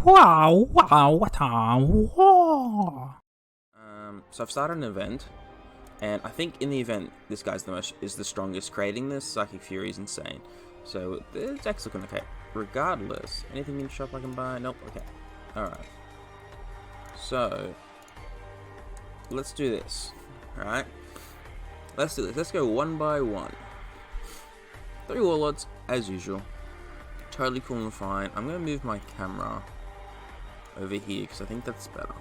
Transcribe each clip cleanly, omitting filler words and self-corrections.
Wow, wow, what wow. So I've started an event, and I think in the event, this guy's is the strongest. Creating this Psychic Fury is insane. So the deck's looking okay. Regardless, anything in shop I can buy? Nope. Okay. All right. So let's do this. All right. Let's do this. Let's go one by one. 3 Warlords as usual. Totally cool and fine. I'm gonna move my camera over here because I think that's better.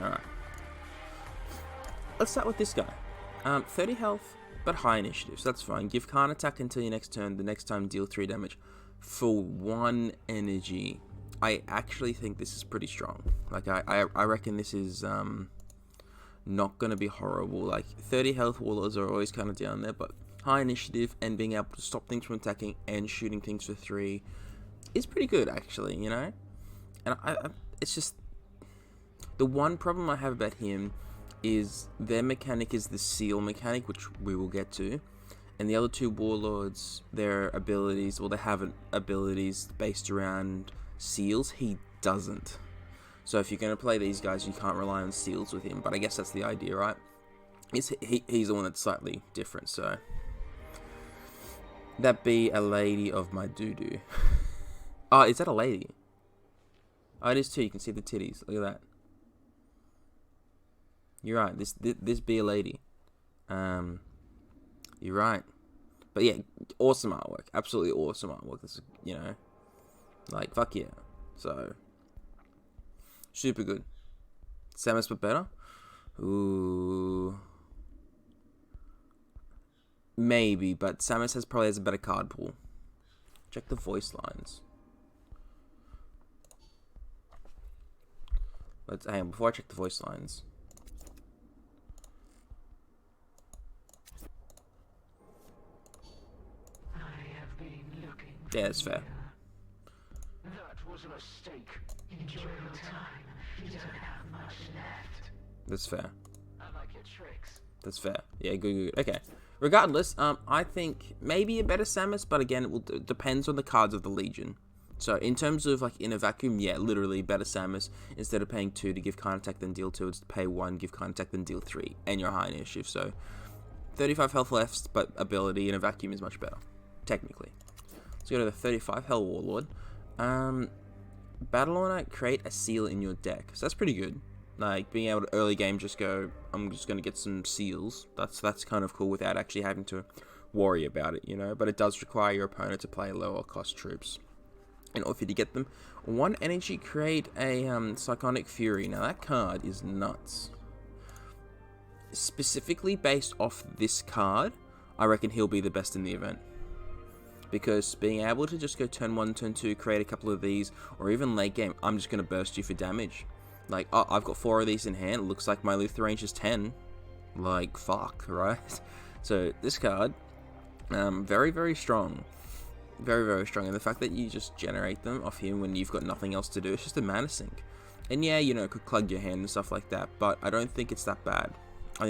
All right. Let's start with this guy. 30 health, but high initiative, so that's fine. Give can't attack until your next turn. The next time, deal 3 damage for 1 energy. I actually think this is pretty strong. Like I reckon this is not gonna be horrible. Like 30 health warlords are always kind of down there, but high initiative and being able to stop things from attacking and shooting things for 3 is pretty good, actually. You know, and it's just the one problem I have about him is their mechanic is the seal mechanic, which we will get to, and the other 2 warlords, their abilities, well, they have abilities based around seals. He doesn't. So if you're going to play these guys, you can't rely on seals with him, but I guess that's the idea, right? He's the one that's slightly different. So that be a lady of my doo-doo. Oh, is that a lady? Oh, it is too. You can see the titties. Look at that. You're right. This be a lady. You're right. But yeah, awesome artwork. Absolutely awesome artwork. This is, you know, like fuck yeah. So super good. Samus but better. Ooh. Maybe, but Samus probably has a better card pool. Check the voice lines. Let's hang on, before I check the voice lines. Yeah, that's fair. That was a mistake. Enjoy your time. You don't have much left. That's fair. I like your tricks. That's fair. Yeah, good. Okay. Regardless, I think maybe a better Samus, but again, it depends on the cards of the Legion. So in terms of like in a vacuum, yeah, literally better Samus. Instead of paying 2 to give can't attack then deal 2, it's to pay 1, give can't attack then deal 3, and your high initiative. So 35 health left, but ability in a vacuum is much better, technically. Let's go to the 35 Hell Warlord. Battle on it, create a seal in your deck. So that's pretty good. Like being able to early game just go, I'm just gonna get some seals. That's kind of cool without actually having to worry about it, you know. But it does require your opponent to play lower cost troops in order for you to get them. 1 energy, create a Psychic Fury. Now that card is nuts. Specifically based off this card, I reckon he'll be the best in the event. Because being able to just go turn 1, turn 2, create a couple of these, or even late game, I'm just going to burst you for damage. Like, oh, I've got 4 of these in hand, it looks like my lethal range is 10. Like, fuck, right? So, this card, very, very strong. Very, very strong. And the fact that you just generate them off him when you've got nothing else to do, it's just a mana sink. And yeah, you know, it could clug your hand and stuff like that, but I don't think it's that bad. I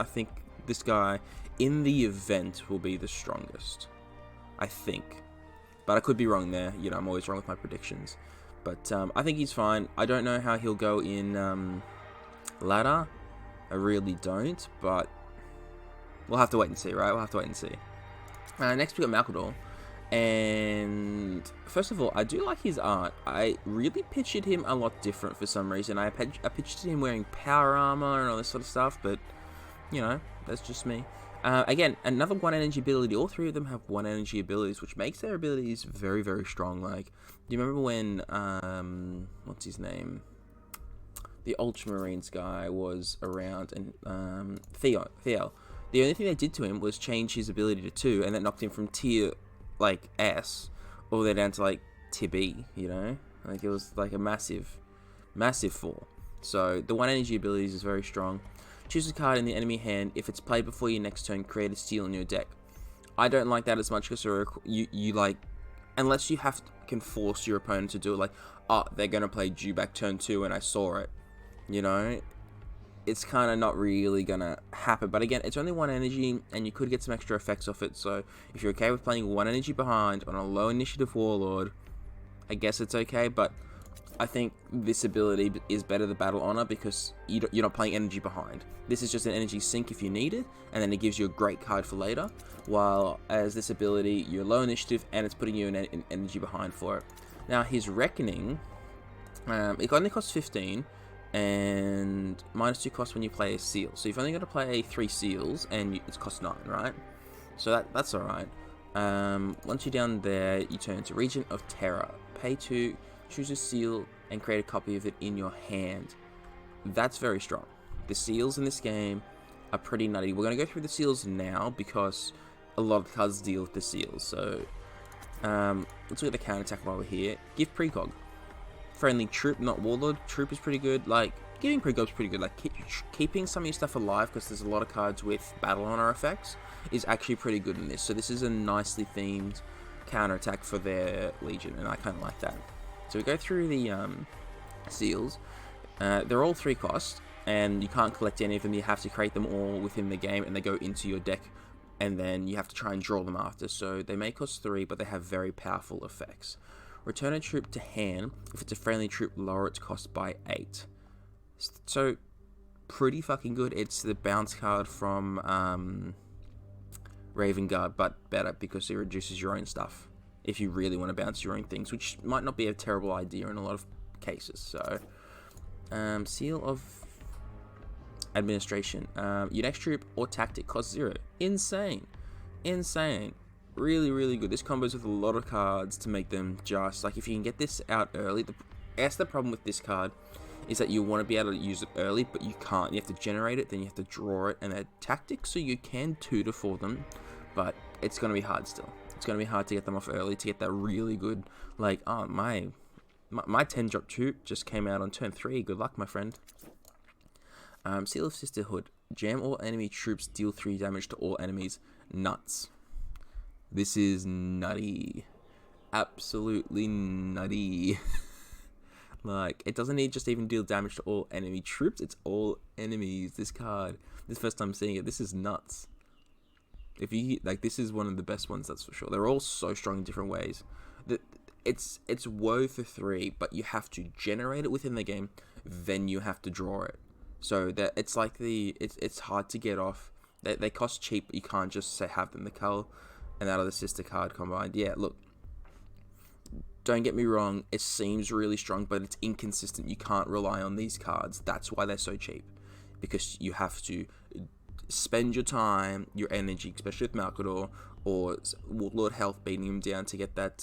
think this guy, in the event, will be the strongest. I think, but I could be wrong there. You know, I'm always wrong with my predictions. But I think he's fine. I don't know how he'll go in ladder. I really don't, but we'll have to wait and see, right? We'll have to wait and see. Next we got Malkador, and first of all, I do like his art. I really pictured him a lot different for some reason. I pictured him wearing power armor and all this sort of stuff, but you know, that's just me. Again, another 1 energy ability. All 3 of them have 1 energy abilities, which makes their abilities very, very strong. Like, do you remember when, what's his name? The Ultramarines guy was around, and, Theo. The only thing they did to him was change his ability to 2, and that knocked him from tier, like, S, all the way down to, like, tier B, you know? Like, it was, like, a massive, massive fall. So, the 1 energy abilities is very strong. Choose a card in the enemy hand. If it's played before your next turn, create a seal in your deck. I don't like that as much because you like, unless you can force your opponent to do it. Like, oh, they're gonna play Dewback turn 2 and I saw it. You know, it's kind of not really gonna happen. But again, it's only 1 energy, and you could get some extra effects off it. So if you're okay with playing 1 energy behind on a low initiative warlord, I guess it's okay. But I think this ability is better than Battle Honor because you're not playing energy behind. This is just an energy sink if you need it, and then it gives you a great card for later. While as this ability, you're low initiative and it's putting you in energy behind for it. Now his Reckoning, it only costs 15, and -2 cost when you play a seal. So you've only got to play 3 seals, and it costs 9, right? So that's alright. Once you're down there, you turn to Regent of Terror. Pay 2. Choose a seal and create a copy of it in your hand. That's very strong. The seals in this game are pretty nutty. We're going to go through the seals now because a lot of cards deal with the seals. So let's look at the counter attack while we're here. Give precog. Friendly troop, not warlord. Troop is pretty good. Like, giving precog is pretty good. Like, keeping some of your stuff alive because there's a lot of cards with battle honor effects is actually pretty good in this. So this is a nicely themed counter attack for their legion, and I kind of like that. So we go through the seals. They're all 3 cost, and you can't collect any of them. You have to create them all within the game, and they go into your deck, and then you have to try and draw them after. So they may cost 3, but they have very powerful effects. Return a troop to hand. If it's a friendly troop, lower its cost by 8. So pretty fucking good. It's the bounce card from Raven Guard, but better because it reduces your own stuff if you really want to bounce your own things, which might not be a terrible idea in a lot of cases. So, Seal of Administration. Your next troop or tactic costs 0. Insane. Really, really good. This combos with a lot of cards to make them just, like, if you can get this out early, that's the problem with this card, is that you want to be able to use it early, but you can't. You have to generate it, then you have to draw it, and they're tactics, so you can tutor for them, but it's going to be hard still. It's going to be hard to get them off early, to get that really good, like, oh, my 10-drop troop just came out on turn 3. Good luck, my friend. Seal of Sisterhood. Jam all enemy troops, deal 3 damage to all enemies. Nuts. This is nutty. Absolutely nutty. Like, it doesn't need just even deal damage to all enemy troops, it's all enemies. This card, this first time seeing it, this is nuts. If you, like, this is one of the best ones, that's for sure. They're all so strong in different ways. It's woe for 3, but you have to generate it within the game, then you have to draw it. So that it's like it's hard to get off. They cost cheap, but you can't just say have them. The Cull and that other sister card combined. Yeah, look. Don't get me wrong, it seems really strong, but it's inconsistent. You can't rely on these cards. That's why they're so cheap. Because you have to spend your time, your energy, especially with Malkador, or Warlord Health beating him down to get that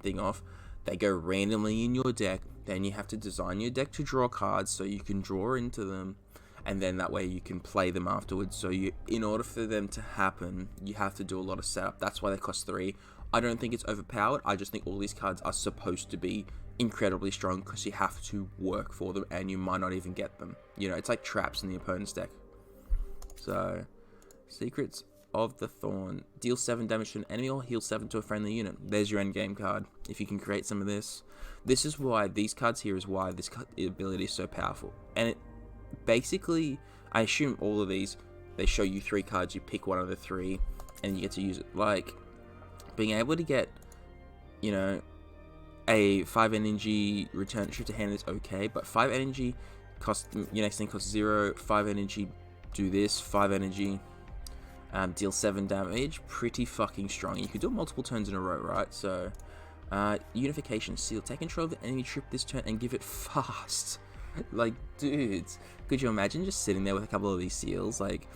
thing off. They go randomly in your deck. Then you have to design your deck to draw cards so you can draw into them. And then that way you can play them afterwards. So in order for them to happen, you have to do a lot of setup. That's why they cost 3. I don't think it's overpowered. I just think all these cards are supposed to be incredibly strong because you have to work for them and you might not even get them. You know, it's like traps in the opponent's deck. So, Secrets of the Thorn. Deal 7 damage to an enemy or heal 7 to a friendly unit. There's your endgame card. If you can create some of this. This is why, these cards here is why this ability is so powerful. And it basically, I assume all of these, they show you 3 cards, you pick one of the 3, and you get to use it. Like, being able to get, you know, a 5 energy return trip to hand is okay, but 5 energy cost, your next thing costs 0, 5 energy, do this, 5 energy, deal 7 damage, pretty fucking strong. You could do it multiple turns in a row, right? So, Unification Seal, take control of the enemy troop this turn and give it fast. Like, dudes, could you imagine just sitting there with a couple of these seals? Like,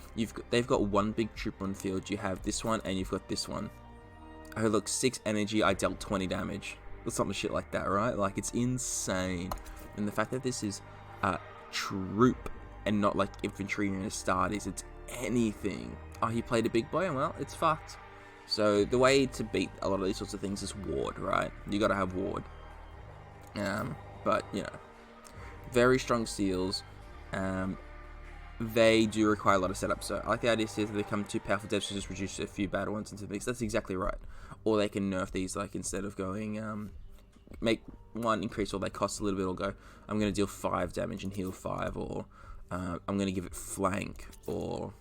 they've got one big troop on field, you have this one, and you've got this one. Oh look, 6 energy, I dealt 20 damage. Or something shit like that, right? Like, it's insane. And the fact that this is a troop and not like infantry in a Astartes, it's anything. Oh, he played a big boy, well, it's fucked. So the way to beat a lot of these sorts of things is ward, right? You gotta have ward. But, you know, very strong seals. They do require a lot of setup, so I like the idea here that they become too powerful devs to just reduce a few battle ones into the mix. That's exactly right. Or they can nerf these, like, instead of going, make one increase or they cost a little bit, or go, I'm going to deal 5 damage and heal 5, or I'm going to give it flank, or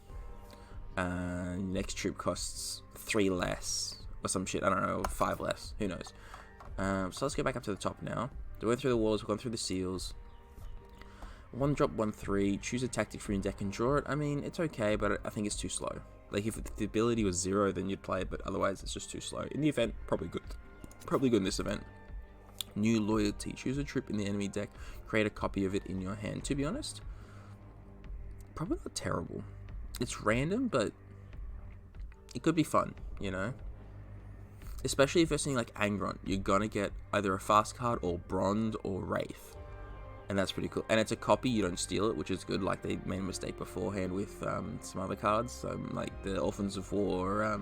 next troop costs 3 less, or some shit, I don't know, or 5 less, who knows. So let's go back up to the top now. So we went through the walls, we've gone through the seals. 1 drop, 1 3. Choose a tactic from your deck and draw it. I mean, it's okay, but I think it's too slow. Like, if the ability was 0, then you'd play it, but otherwise it's just too slow. In the event, probably good. Probably good in this event. New loyalty. Choose a troop in the enemy deck. Create a copy of it in your hand. To be honest, probably not terrible. It's random, but it could be fun, you know? Especially if you're seeing like Angron. You're gonna get either a fast card or Bronze or Wraith. And that's pretty cool. And it's a copy, you don't steal it, which is good. Like, they made a mistake beforehand with some other cards. So, like, the Orphans of War,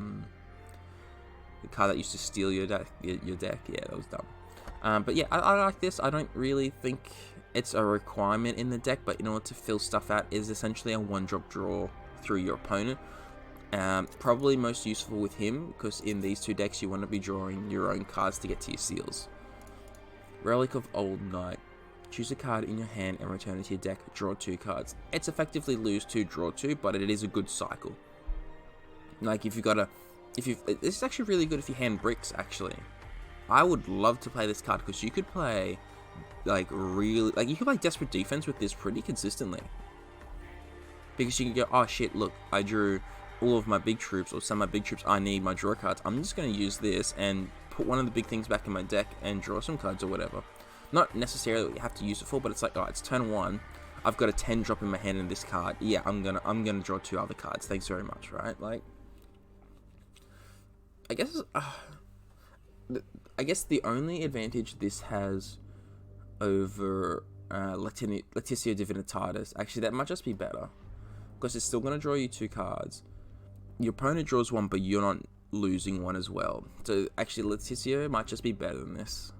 the card that used to steal your deck. Yeah, that was dumb. But yeah, I like this. I don't really think it's a requirement in the deck, but in order to fill stuff out, is essentially a 1-drop draw through your opponent. Probably most useful with him, because in these 2 decks, you want to be drawing your own cards to get to your seals. Relic of Old Night. Choose a card in your hand and return it to your deck. Draw 2 cards. It's effectively lose 2, draw 2, but it is a good cycle. Like, it's actually really good if you hand bricks, actually. I would love to play this card, because you could play, you could play Desperate Defense with this pretty consistently. Because you can go, oh shit, look, I drew all of my big troops, or some of my big troops, I need my draw cards. I'm just going to use this and put one of the big things back in my deck and draw some cards or whatever. Not necessarily what you have to use it for, but it's like, oh, it's turn 1. I've got a 10 drop in my hand in this card. Yeah, I'm gonna draw 2 other cards. Thanks very much, right? Like, I guess the only advantage this has over Leticia Divinitatis, actually, that might just be better, because it's still gonna draw you 2 cards. Your opponent draws 1, but you're not losing 1 as well. So actually, Leticia might just be better than this.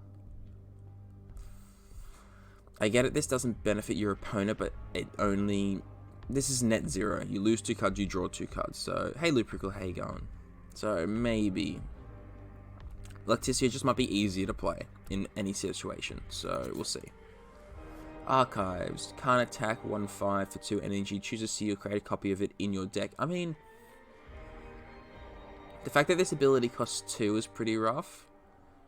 I get it, this doesn't benefit your opponent, but this is net 0. You lose 2 cards, you draw 2 cards. So, hey Luprickle, how you going? So, maybe Leticia just might be easier to play in any situation. So, we'll see. Archives. Can't attack 1/5 for 2 energy. Choose a seal, create a copy of it in your deck. I mean, the fact that this ability costs 2 is pretty rough.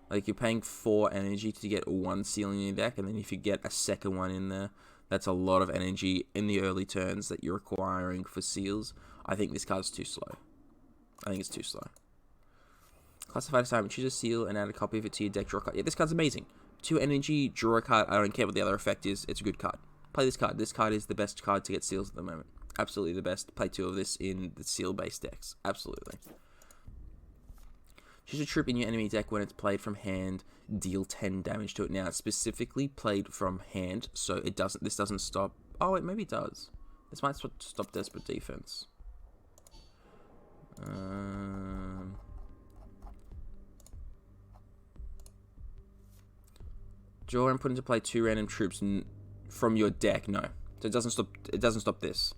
Like, you're paying 4 energy to get 1 seal in your deck, and then if you get a second one in there, that's a lot of energy in the early turns that you're acquiring for seals. I think this card's too slow. I think it's too slow. Classified assignment. Choose a seal and add a copy of it to your deck. Draw a card. Yeah, this card's amazing. 2 energy, draw a card. I don't care what the other effect is. It's a good card. Play this card. This card is the best card to get seals at the moment. Absolutely the best. Play 2 of this in the seal-based decks. Absolutely. Choose a troop in your enemy deck. When it's played from hand, deal 10 damage to it. Now, it's specifically played from hand, so this doesn't stop. Oh, wait, maybe it does. This might stop Desperate Defense. Draw and put into play 2 random troops from your deck. No, so it doesn't stop this.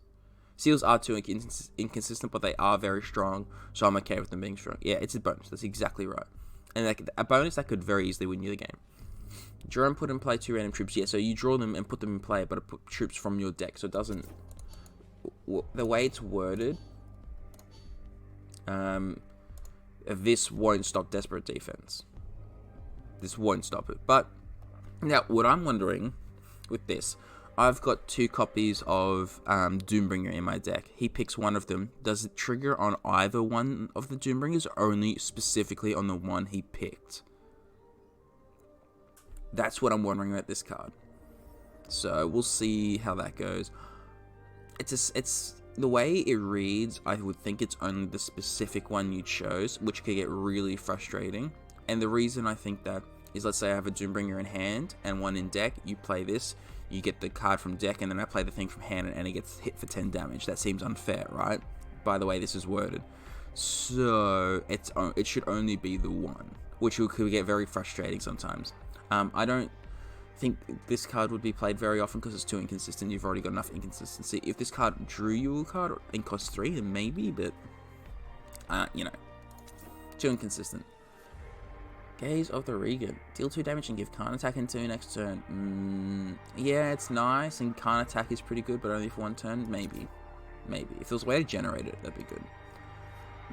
Seals are too inconsistent, but they are very strong, so I'm okay with them being strong. Yeah, it's a bonus. That's exactly right. And a bonus that could very easily win you the game. Draw and put in play 2 random troops. Yeah, so you draw them and put them in play, but put troops from your deck, so it doesn't... The way it's worded, this won't stop Desperate Defense. This won't stop it. But, now, what I'm wondering with this... I've got 2 copies of Doombringer in my deck. He picks one of them. Does it trigger on either one of the Doombringers, or only specifically on the one he picked? That's what I'm wondering about this card. So we'll see how that goes. It's the way it reads, I would think it's only the specific one you chose, which could get really frustrating. And the reason I think that is, let's say I have a Doombringer in hand and one in deck. You play this. You get the card from deck, and then I play the thing from hand, and it gets hit for 10 damage. That seems unfair, right? By the way this is worded. So, it should only be the one, which could get very frustrating sometimes. I don't think this card would be played very often because it's too inconsistent. You've already got enough inconsistency. If this card drew you a card and cost 3, then maybe, but, you know, too inconsistent. Gaze of the Regent. Deal 2 damage and give can't attack in 2 next turn. Yeah, it's nice, and can't attack is pretty good, but only for 1 turn. Maybe. If there was a way to generate it, that'd be good.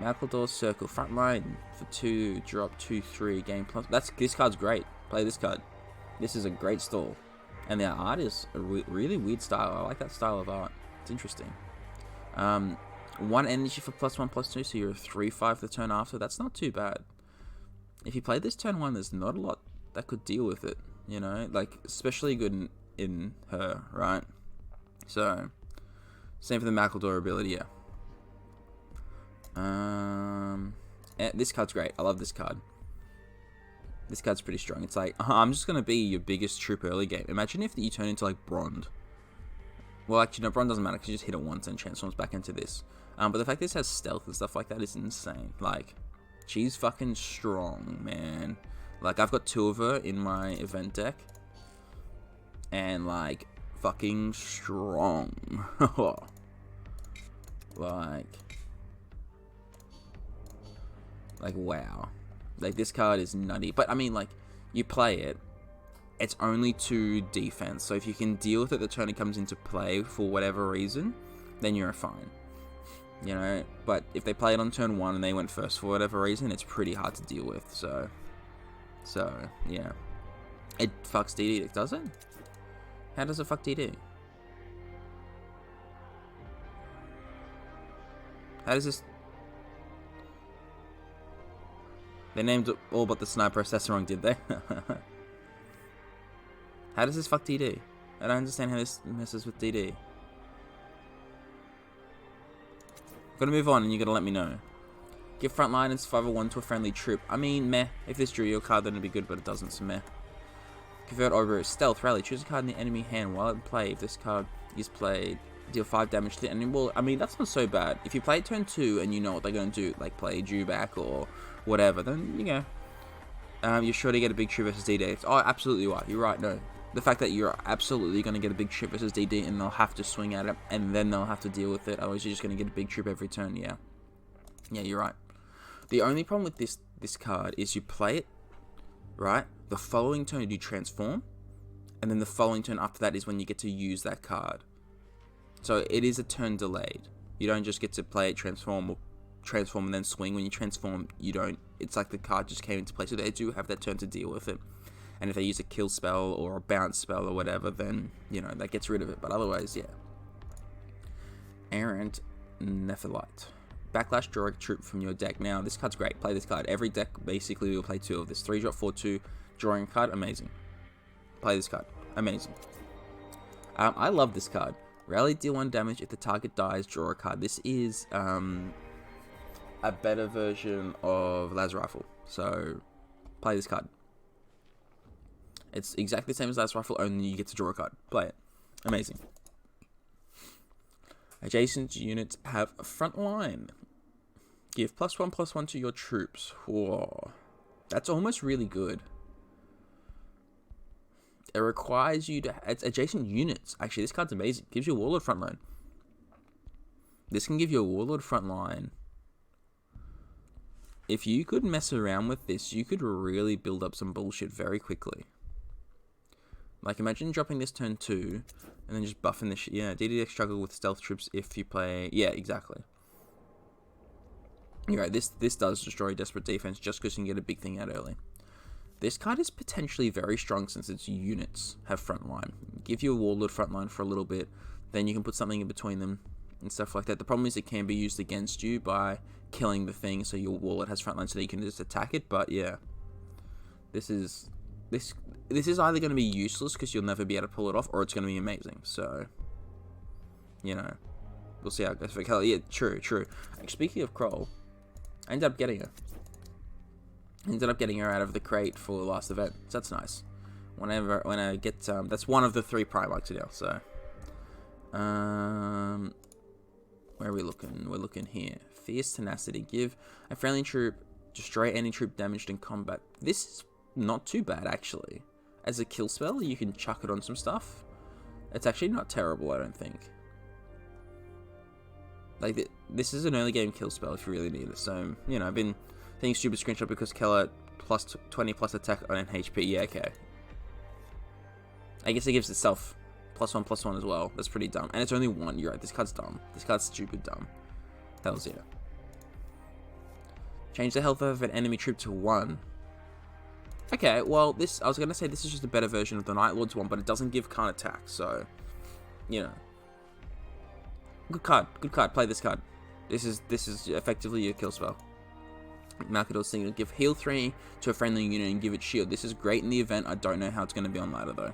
Malcador Circle. Frontline for 2, drop 2/3. Game plus. This card's great. Play this card. This is a great stall. And the art is a really weird style. I like that style of art. It's interesting. 1 energy for +1/+2, so you're a 3/5 the turn after. That's not too bad. If you play this turn 1, there's not a lot that could deal with it. You know, like, especially good in her, right? So, same for the Macaldor ability, yeah. This card's great. I love this card. This card's pretty strong. It's like, I'm just going to be your biggest troop early game. Imagine if you turn into, like, Brond. Well, actually, no, Brond doesn't matter because you just hit it once and transforms back into this. But the fact this has stealth and stuff like that is insane. Like, she's fucking strong, man. Like, I've got 2 of her in my event deck. And, like, fucking strong. Like, wow. Like, this card is nutty. But, I mean, like, you play it. It's only 2 defense. So, if you can deal with it the turn it comes into play for whatever reason, then you're fine. You know? But if they play it on turn 1 and they went first for whatever reason, it's pretty hard to deal with. So yeah. It fucks DD, does it? How does it fuck DD? How does this... They named it all but the sniper assassin wrong, did they? How does this fuck DD? I don't understand how this messes with DD. Gotta move on and you gotta let me know. Give frontline and survival 1 to a friendly troop. I mean, meh. If this drew your card, then it'd be good, but it doesn't, so meh. Convert over stealth rally. Choose a card in the enemy hand while in play. If this card is played, deal 5 damage to the enemy. Well, I mean, that's not so bad. If you play turn 2 and you know what they're going to do, like play Dewback or whatever, then, you know, you're sure to get a big troop versus DD. Oh, absolutely right. You're right, no. The fact that you're absolutely going to get a big troop versus DD and they'll have to swing at it and then they'll have to deal with it. Otherwise, you're just going to get a big troop every turn, yeah. Yeah, you're right. The only problem with this card is you play it, right? The following turn you transform, and then the following turn after that is when you get to use that card. So it is a turn delayed. You don't just get to play it, transform and then swing. When you transform, you don't. It's like the card just came into play. So they do have that turn to deal with it. And if they use a kill spell or a bounce spell or whatever, then, you know, that gets rid of it. But otherwise, yeah. Errant Nephelite. Backlash, draw a troop from your deck. Now, this card's great. Play this card. Every deck basically will play 2 of this. 3-drop, 4-2, drawing a card. Amazing. Play this card. Amazing. I love this card. Rally, deal 1 damage. If the target dies, draw a card. This is a better version of Las Rifle. So, play this card. It's exactly the same as Las Rifle, only you get to draw a card. Play it. Amazing. Adjacent units have a front line. Give +1/+1 to your troops. Whoa. That's almost really good. It requires you to... It's adjacent units. Actually, this card's amazing. Gives you a Warlord frontline. This can give you a Warlord frontline. If you could mess around with this, you could really build up some bullshit very quickly. Like, imagine dropping this turn 2, and then just buffing this shit. Yeah, DDX struggle with stealth troops if you play... Yeah, exactly. You're right, this does destroy desperate defense just because you can get a big thing out early. This card is potentially very strong since its units have frontline. Give you a Warlord frontline for a little bit, then you can put something in between them and stuff like that. The problem is it can be used against you by killing the thing, so your Warlord has frontline so that you can just attack it, but yeah. This is either going to be useless because you'll never be able to pull it off, or it's going to be amazing. So, you know, we'll see how it goes for Kelly. Yeah, true. Speaking of Kroll, I ended up getting her. Out of the crate for the last event. So that's nice. When I get that's one of the 3 Primarchs now. So, where are we looking? We're looking here. Fierce Tenacity. Give a friendly troop destroy any troop damaged in combat. This is not too bad, actually. As a kill spell, you can chuck it on some stuff. It's actually not terrible, I don't think. Like, this is an early game kill spell if you really need it. So, you know, I've been thinking stupid screenshot because Keller plus 20 plus attack on an HP. Yeah, okay. I guess it gives itself +1/+1 as well. That's pretty dumb. And it's only 1. You're right, this card's dumb. This card's stupid dumb. Hells yeah. Change the health of an enemy troop to 1. Okay, well, I was going to say this is just a better version of the Night Lord's one, but it doesn't give can't attack, so, you know. Good card, play this card. This is effectively your kill spell. Malkador's Signal, give heal 3 to a friendly unit and give it shield. This is great in the event. I don't know how it's going to be on ladder, though.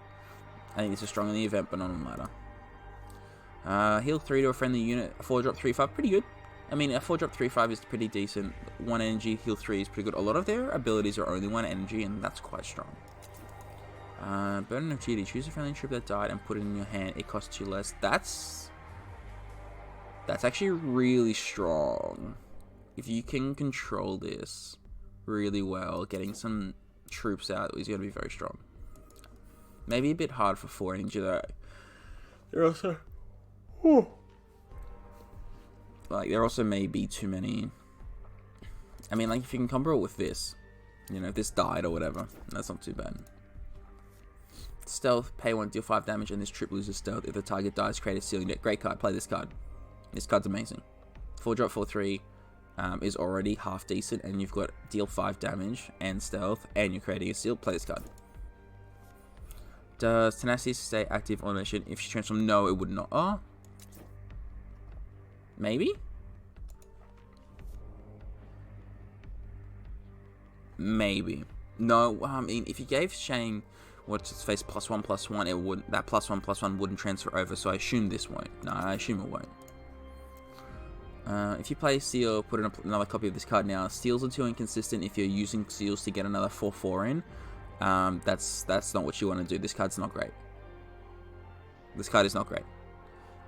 I think this is strong in the event, but not on ladder. Heal 3 to a friendly unit, 4-drop 3/5, pretty good. I mean, a 4-drop 3/5 is pretty decent. 1 energy, heal 3 is pretty good. A lot of their abilities are only 1 energy, and that's quite strong. Burden of Duty, choose a friendly troop that died and put it in your hand. It costs 2 less. That's actually really strong. If you can control this really well, getting some troops out is going to be very strong. Maybe a bit hard for 4 energy though. They're also... Like, there also may be too many... I mean, like, if you can combo it with this, you know, if this died or whatever, that's not too bad. Stealth, pay 1, deal 5 damage, and this troop loses stealth. If the target dies, create a ceiling deck. Great card, play this card. This card's amazing. 4-drop 4/3 is already half decent, and you've got deal 5 damage and stealth, and you're creating a seal. Play this card. Does Tenacity stay active on mission if she transforms? No, it would not. Oh. Maybe? Maybe. No, I mean, if you gave Shane what's its face +1/+1, it wouldn't. That +1/+1 wouldn't transfer over. So I assume this won't. No, I assume it won't. If you play Seal, put in another copy of this card now. Seals are too inconsistent. If you're using Seals to get another 4/4 in, that's not what you want to do. This card's not great. This card is not great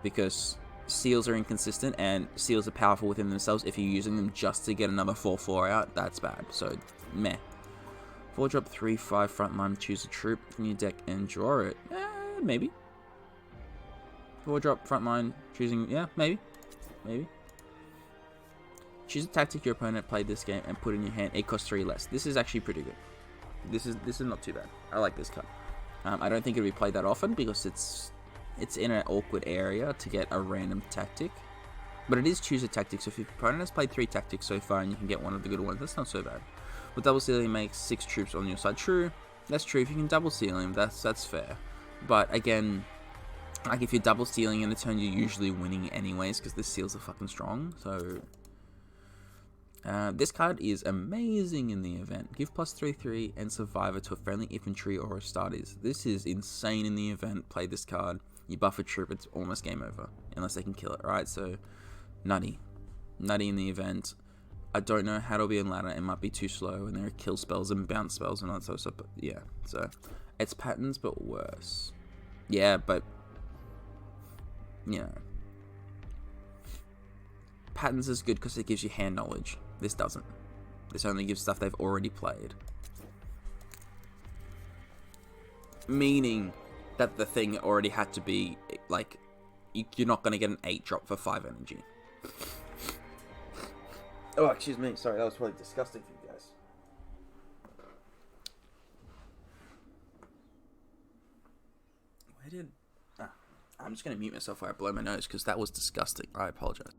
because Seals are inconsistent and Seals are powerful within themselves. If you're using them just to get another 4/4 out, that's bad. So, meh. 4-drop 3/5 frontline, choose a troop from your deck and draw it. Maybe. 4-drop frontline, choosing, yeah, maybe. Choose a tactic your opponent played this game and put in your hand. It costs 3 less. This is actually pretty good. This is not too bad. I like this card. I don't think it'll be played that often because it's in an awkward area to get a random tactic. But it is choose a tactic, so if your opponent has played 3 tactics so far and you can get one of the good ones, that's not so bad. With double sealing makes 6 troops on your side. True, that's true. If you can double seal him, that's fair. But again, like if you're double sealing in a turn, you're usually winning anyways because the seals are fucking strong. So this card is amazing in the event. Give +3/3 and survivor to a friendly infantry or a starters. This is insane in the event. Play this card. You buff a troop, it's almost game over unless they can kill it. Right? So nutty in the event. I don't know how it'll be in ladder. It might be too slow, and there are kill spells and bounce spells and all that sort of stuff. But yeah, so it's patterns, but worse. Yeah, but you know, patterns is good because it gives you hand knowledge. This doesn't. This only gives stuff they've already played. Meaning that the thing already had to be like, you're not gonna get an 8-drop for 5 energy. Oh, excuse me. Sorry, that was probably disgusting for you guys. Where did... I'm just going to mute myself while I blow my nose because that was disgusting. I apologize.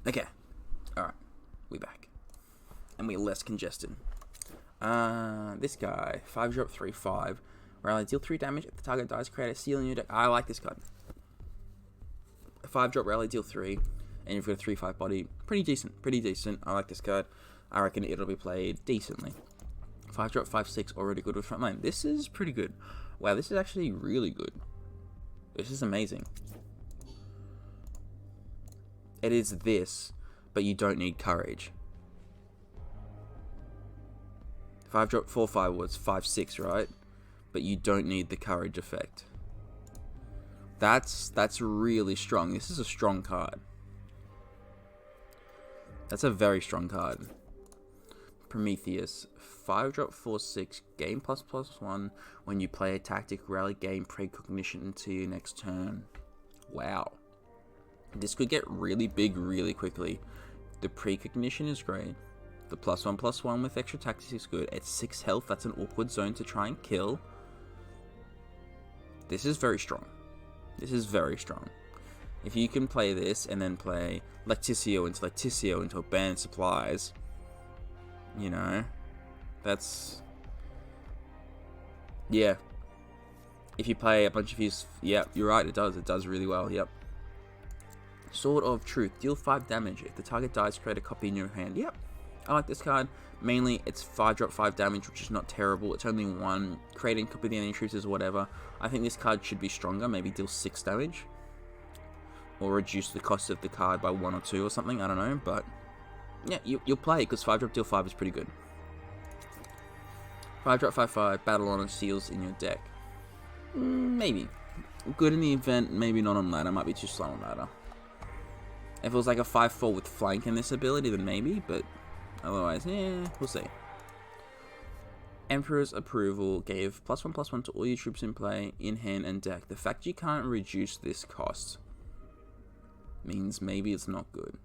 Okay. Alright. We back. And we're less congested. This guy. 5-drop 3/5. Rally, deal 3 damage. If the target dies, create a seal in your deck. I like this card. 5-drop rally, deal 3. And you've got a 3/5 body. Pretty decent. I like this card. I reckon it'll be played decently. 5-drop 5/6. Already good with frontline. This is pretty good. Wow, this is actually really good. This is amazing. It is this, but you don't need courage. 5-drop 4/5 was 5/6, right? But you don't need the courage effect. That's really strong. This is a strong card. That's a very strong card. Prometheus. 5-drop 4/6. Gain ++1 when you play a tactic. Rally, gain precognition until your next turn. wow. This could get really big really quickly. The precognition is great. The +1/+1 with extra tactics is good. It's 6 health. That's an awkward zone to try and kill. This is very strong. This is very strong. If you can play this and then play Leticio into abandoned supplies, you know, that's... yeah. If you play a bunch of his... yeah, you're right, it does. It does really well, yep. Sword of Truth. Deal 5 damage. If the target dies, create a copy in your hand. Yep. I like this card. Mainly, it's 5-drop 5 damage, which is not terrible. It's only 1. Creating copy of the enemy troops is whatever. I think this card should be stronger. Maybe deal 6 damage. Or reduce the cost of the card by 1 or 2 or something. I don't know. But, yeah, you'll play it because 5-drop deal 5 is pretty good. 5-drop 5/5. Battle honor seals in your deck. Maybe. Good in the event. Maybe not on ladder. Might be too slow on ladder. If it was like a 5/4 with flank in this ability, then maybe, but otherwise, yeah, we'll see. Emperor's Approval gave +1/+1 to all your troops in play, in hand, and deck. The fact you can't reduce this cost means maybe it's not good.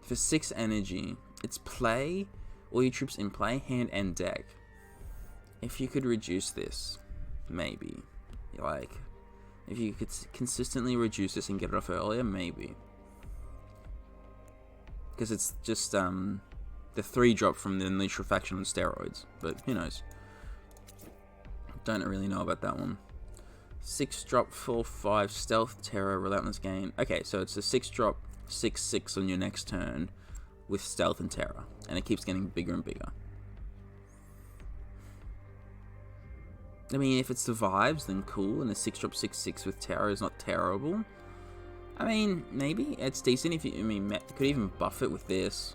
For 6 energy, it's play, all your troops in play, hand, and deck. If you could reduce this, maybe. Like... if you could consistently reduce this and get it off earlier, maybe. Because it's just the 3-drop from the Unleash Faction on steroids. But who knows? Don't really know about that one. 6-drop 4/5 Stealth, Terror, Relentless Gain. Okay, so it's a 6-drop 6/6 on your next turn with Stealth and Terror. And it keeps getting bigger and bigger. I mean, if it survives, then cool, and a 6-drop 6/6 with Terror is not terrible. I mean, maybe it's decent if you, I mean, you could even buff it with this.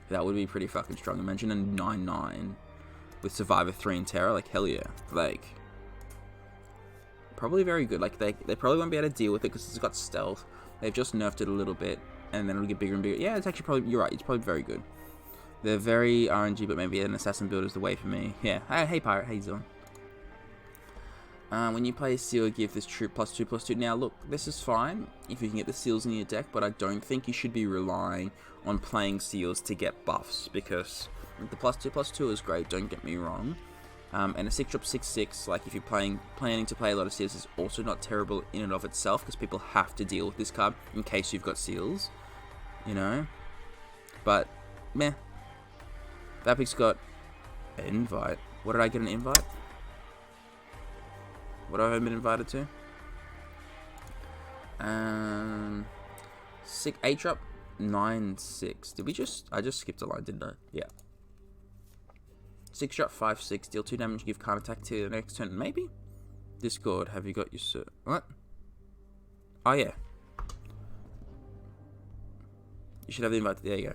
That would be pretty fucking strong. Imagine a 9/9 with Survivor 3 and Terror, like, hell yeah. Like, probably very good. Like, they probably won't be able to deal with it because it's got stealth. They've just nerfed it a little bit, and then it'll get bigger and bigger. Yeah, it's actually probably, you're right, it's probably very good. They're very RNG, but maybe an assassin build is the way for me. Yeah, hey Pirate, how you doing? When you play a seal, give this troop +2/+2. Now look, this is fine if you can get the seals in your deck, but I don't think you should be relying on playing seals to get buffs, because the +2/+2 is great, don't get me wrong. And a 6-drop 6/6, like if you're planning to play a lot of seals, is also not terrible in and of itself, because people have to deal with this card in case you've got seals, you know. But meh. Vapix got an invite. What did I get an invite? What have I been invited to? 8-drop 9/6. Did we just? I just skipped a line, didn't I? Yeah. 6-drop 5/6. Deal 2 damage. Give card attack to the next turn. Maybe. Discord. Have you got your cert? What? Oh yeah. You should have the invite. There you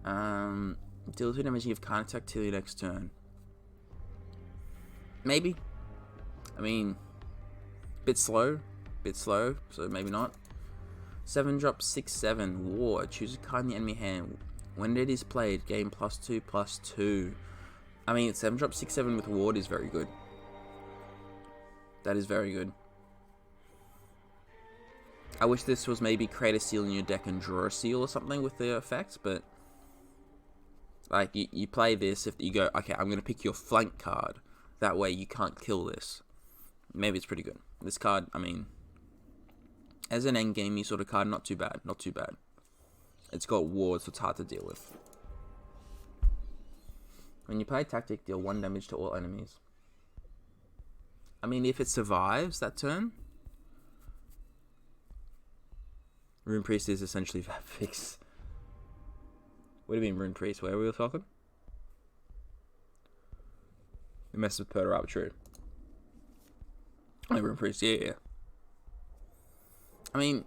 go. Deal 2 damage. Give card attack to your next turn. Maybe. I mean, bit slow, so maybe not. 7-drop 6/7 War. Choose a card in the enemy hand. When it is played, gain +2/+2. I mean, 7-drop 6/7 with Ward is very good. That is very good. I wish this was maybe create a seal in your deck and draw a seal or something with the effects, but like you play this, if you go, okay, I'm gonna pick your flank card. That way you can't kill this. Maybe it's pretty good. This card, I mean, as an endgamey sort of card, not too bad. Not too bad. It's got wards, so it's hard to deal with. When you play tactic, deal 1 damage to all enemies. I mean, if it survives that turn, Rune Priest is essentially Vapix. What do you mean Rune Priest? Where are we talking? It messes with Perturaba, true. Oh, Rune Priest, yeah. I mean,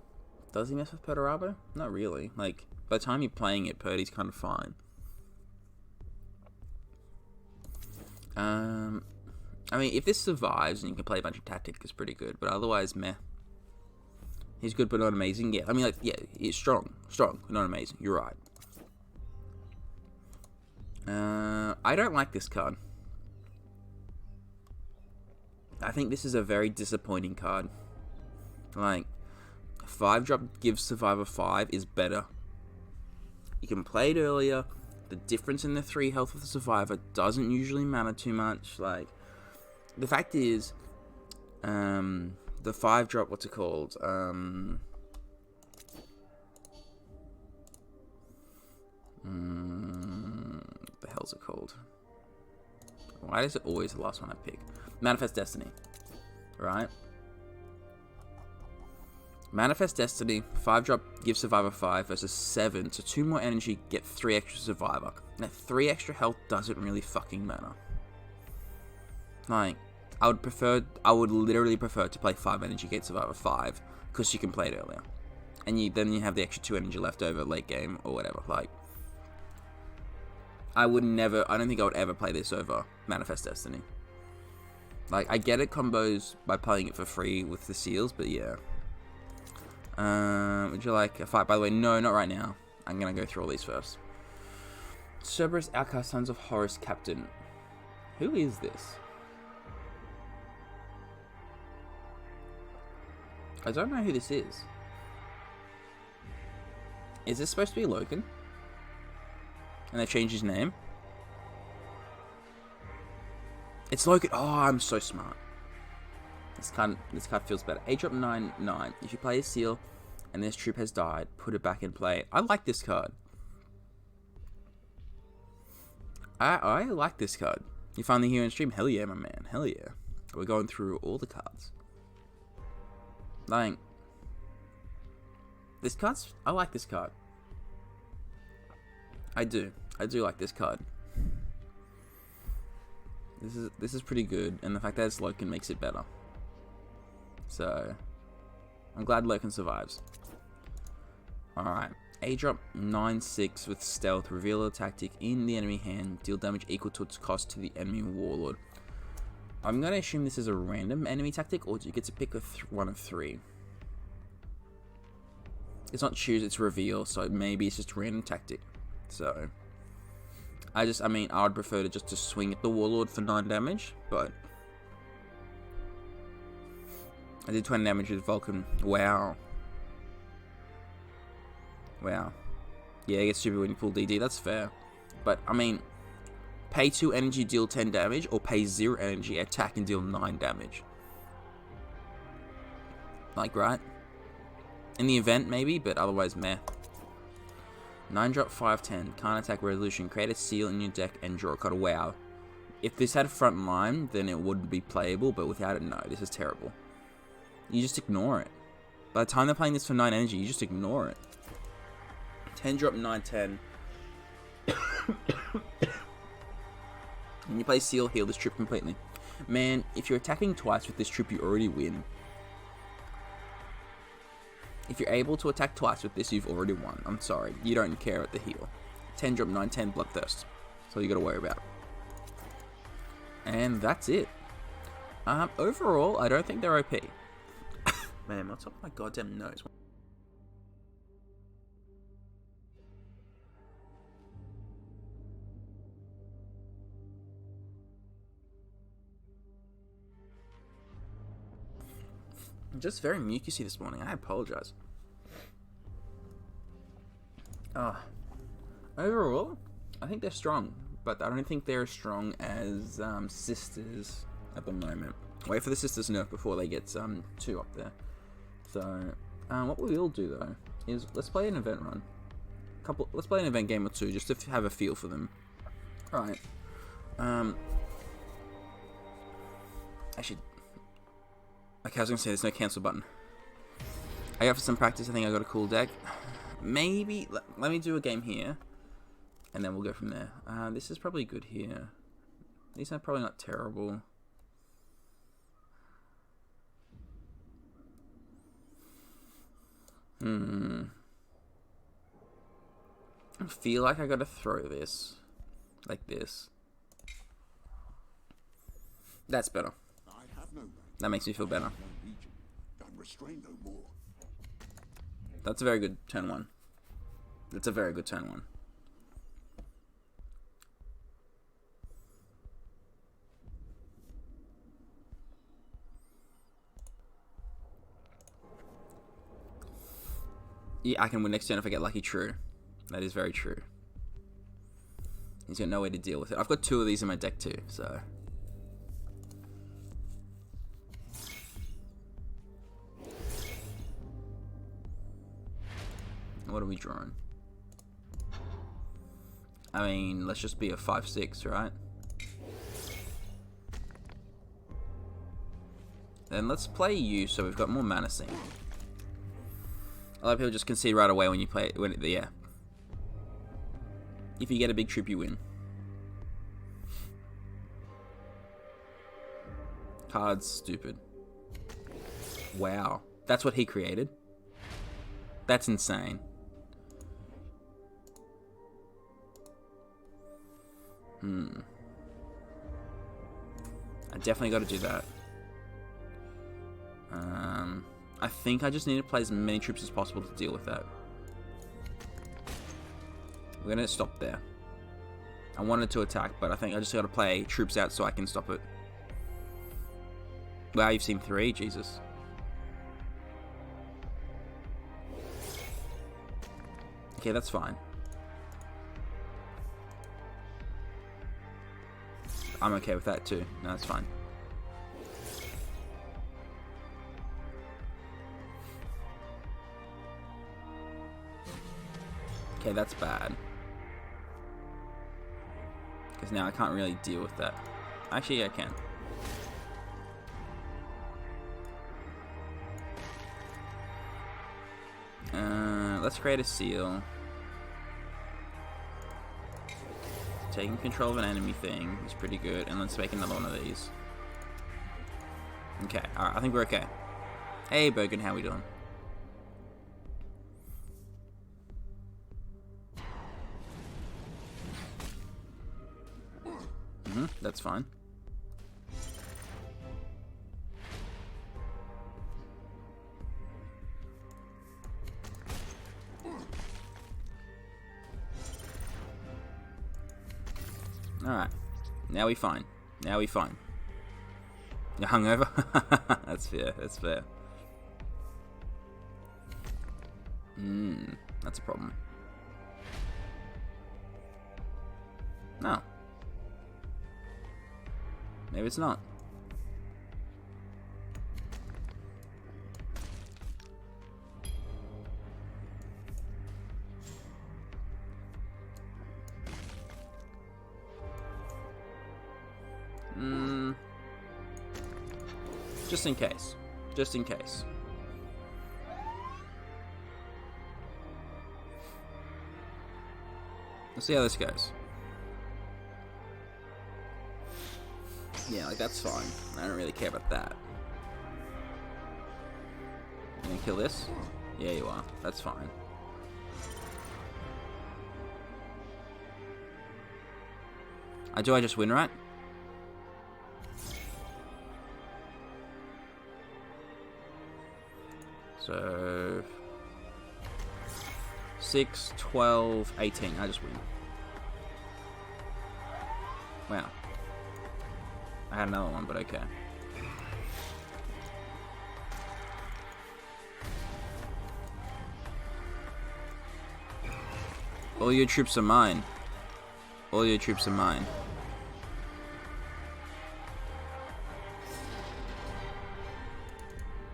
does he mess with Perturaba? Not really. Like, by the time you're playing it, Purdy's kind of fine. I mean, if this survives and you can play a bunch of tactic, it's pretty good. But otherwise, meh. He's good, but not amazing. Yeah, I mean, like, yeah, he's strong, but not amazing. You're right. I don't like this card. I think this is a very disappointing card. Like, 5-drop gives Survivor 5 is better. You can play it earlier. The difference in the 3 health of the Survivor doesn't usually matter too much. Like, the fact is, the 5-drop, what's it called? The hell's it called? Why is it always the last one I pick? Manifest Destiny, right? Manifest Destiny, 5-drop, give Survivor 5 versus 7, so 2 more energy, get 3 extra Survivor. Now, 3 extra health doesn't really fucking matter. Like, I would literally prefer to play 5 energy, get Survivor 5, because you can play it earlier. And then you have the extra 2 energy left over late game, or whatever. Like, I don't think I would ever play this over Manifest Destiny. Like, I get it combos by playing it for free with the seals, but yeah. Would you like a fight? By the way, no, not right now. I'm gonna go through all these first. Cerberus Outcast Sons of Horus Captain. Who is this? I don't know who this is. Is this supposed to be Logan? And they changed his name? It's Logan. Oh, I'm so smart. This card feels better. H-drop 9/9. If you play a seal and this troop has died, put it back in play. I like this card. I like this card. You finally here in stream? Hell yeah, my man. Hell yeah. We're going through all the cards. Like, I like this card. I do like this card. This is pretty good, and the fact that it's Loken makes it better. So, I'm glad Loken survives. Alright. A-drop 9/6 with stealth. Reveal a tactic in the enemy hand. Deal damage equal to its cost to the enemy warlord. I'm going to assume this is a random enemy tactic, or do you get to pick one of 3? It's not choose, it's reveal, so maybe it's just a random tactic. So, I would prefer to swing at the warlord for 9 damage, but I did 20 damage with Vulcan. Wow. Wow. Yeah, it gets stupid when you pull DD, that's fair. But, pay 2 energy, deal 10 damage, or pay 0 energy, attack and deal 9 damage. Like, right? In the event, maybe, but otherwise, meh. 9-drop 5/10. Can't attack resolution. Create a seal in your deck and draw a card. Wow. If this had front line, then it would be playable, but without it, no. This is terrible. You just ignore it. By the time they're playing this for 9 energy, you just ignore it. 10-drop 9/10. When you play seal, heal this troop completely. Man, if you're attacking twice with this troop, you already win. If you're able to attack twice with this, you've already won. I'm sorry. You don't care at the heal. 10-drop 9/10 Bloodthirst. That's all you gotta worry about. And that's it. Overall, I don't think they're OP. Man, what's up with my goddamn nose? I'm just very mucusy this morning. I apologize. Overall, I think they're strong, but I don't think they're as strong as Sisters at the moment. Wait for the Sisters nerf before they get 2 up there. So, what we will do though is let's play an event run. Let's play an event game or 2 just to have a feel for them. All right. Actually. Okay, I was gonna say there's no cancel button. I got for some practice. I think I got a cool deck. Maybe let me do a game here, and then we'll go from there. This is probably good here. These are probably not terrible. I feel like I gotta throw this like this. That's better. That makes me feel better. That's a very good turn 1. That's a very good turn 1. Yeah, I can win next turn if I get lucky. True. That is very true. He's got no way to deal with it. I've got 2 of these in my deck too, so... What are we drawing? I mean, let's just be a 5/6, right? Then let's play you, so we've got more mana sink. A lot of people just concede right away when you play it. Yeah. If you get a big trip, you win. Card's stupid. Wow. That's what he created? That's insane. I definitely got to do that. I think I just need to play as many troops as possible to deal with that. We're going to stop there. I wanted to attack, but I think I just got to play troops out so I can stop it. Wow, you've seen 3? Jesus. Okay, that's fine. I'm okay with that too. No, that's fine. Okay, that's bad. Because now I can't really deal with that. Actually, I can. Let's create a seal. Taking control of an enemy thing is pretty good. And let's make another one of these. Okay, alright, I think we're okay. Hey, Bergen, how we doing? That's fine. Alright. Now we fine. Now we fine. You're hungover? That's fair. That's fair. That's a problem. No. Maybe it's not. Just in case. Just in case. Let's see how this goes. Yeah, like that's fine. I don't really care about that. You gonna kill this? Yeah, you are. That's fine. I just win, right? So 6, 12, 18. I just win. Wow. I had another one, but okay. All your troops are mine. All your troops are mine.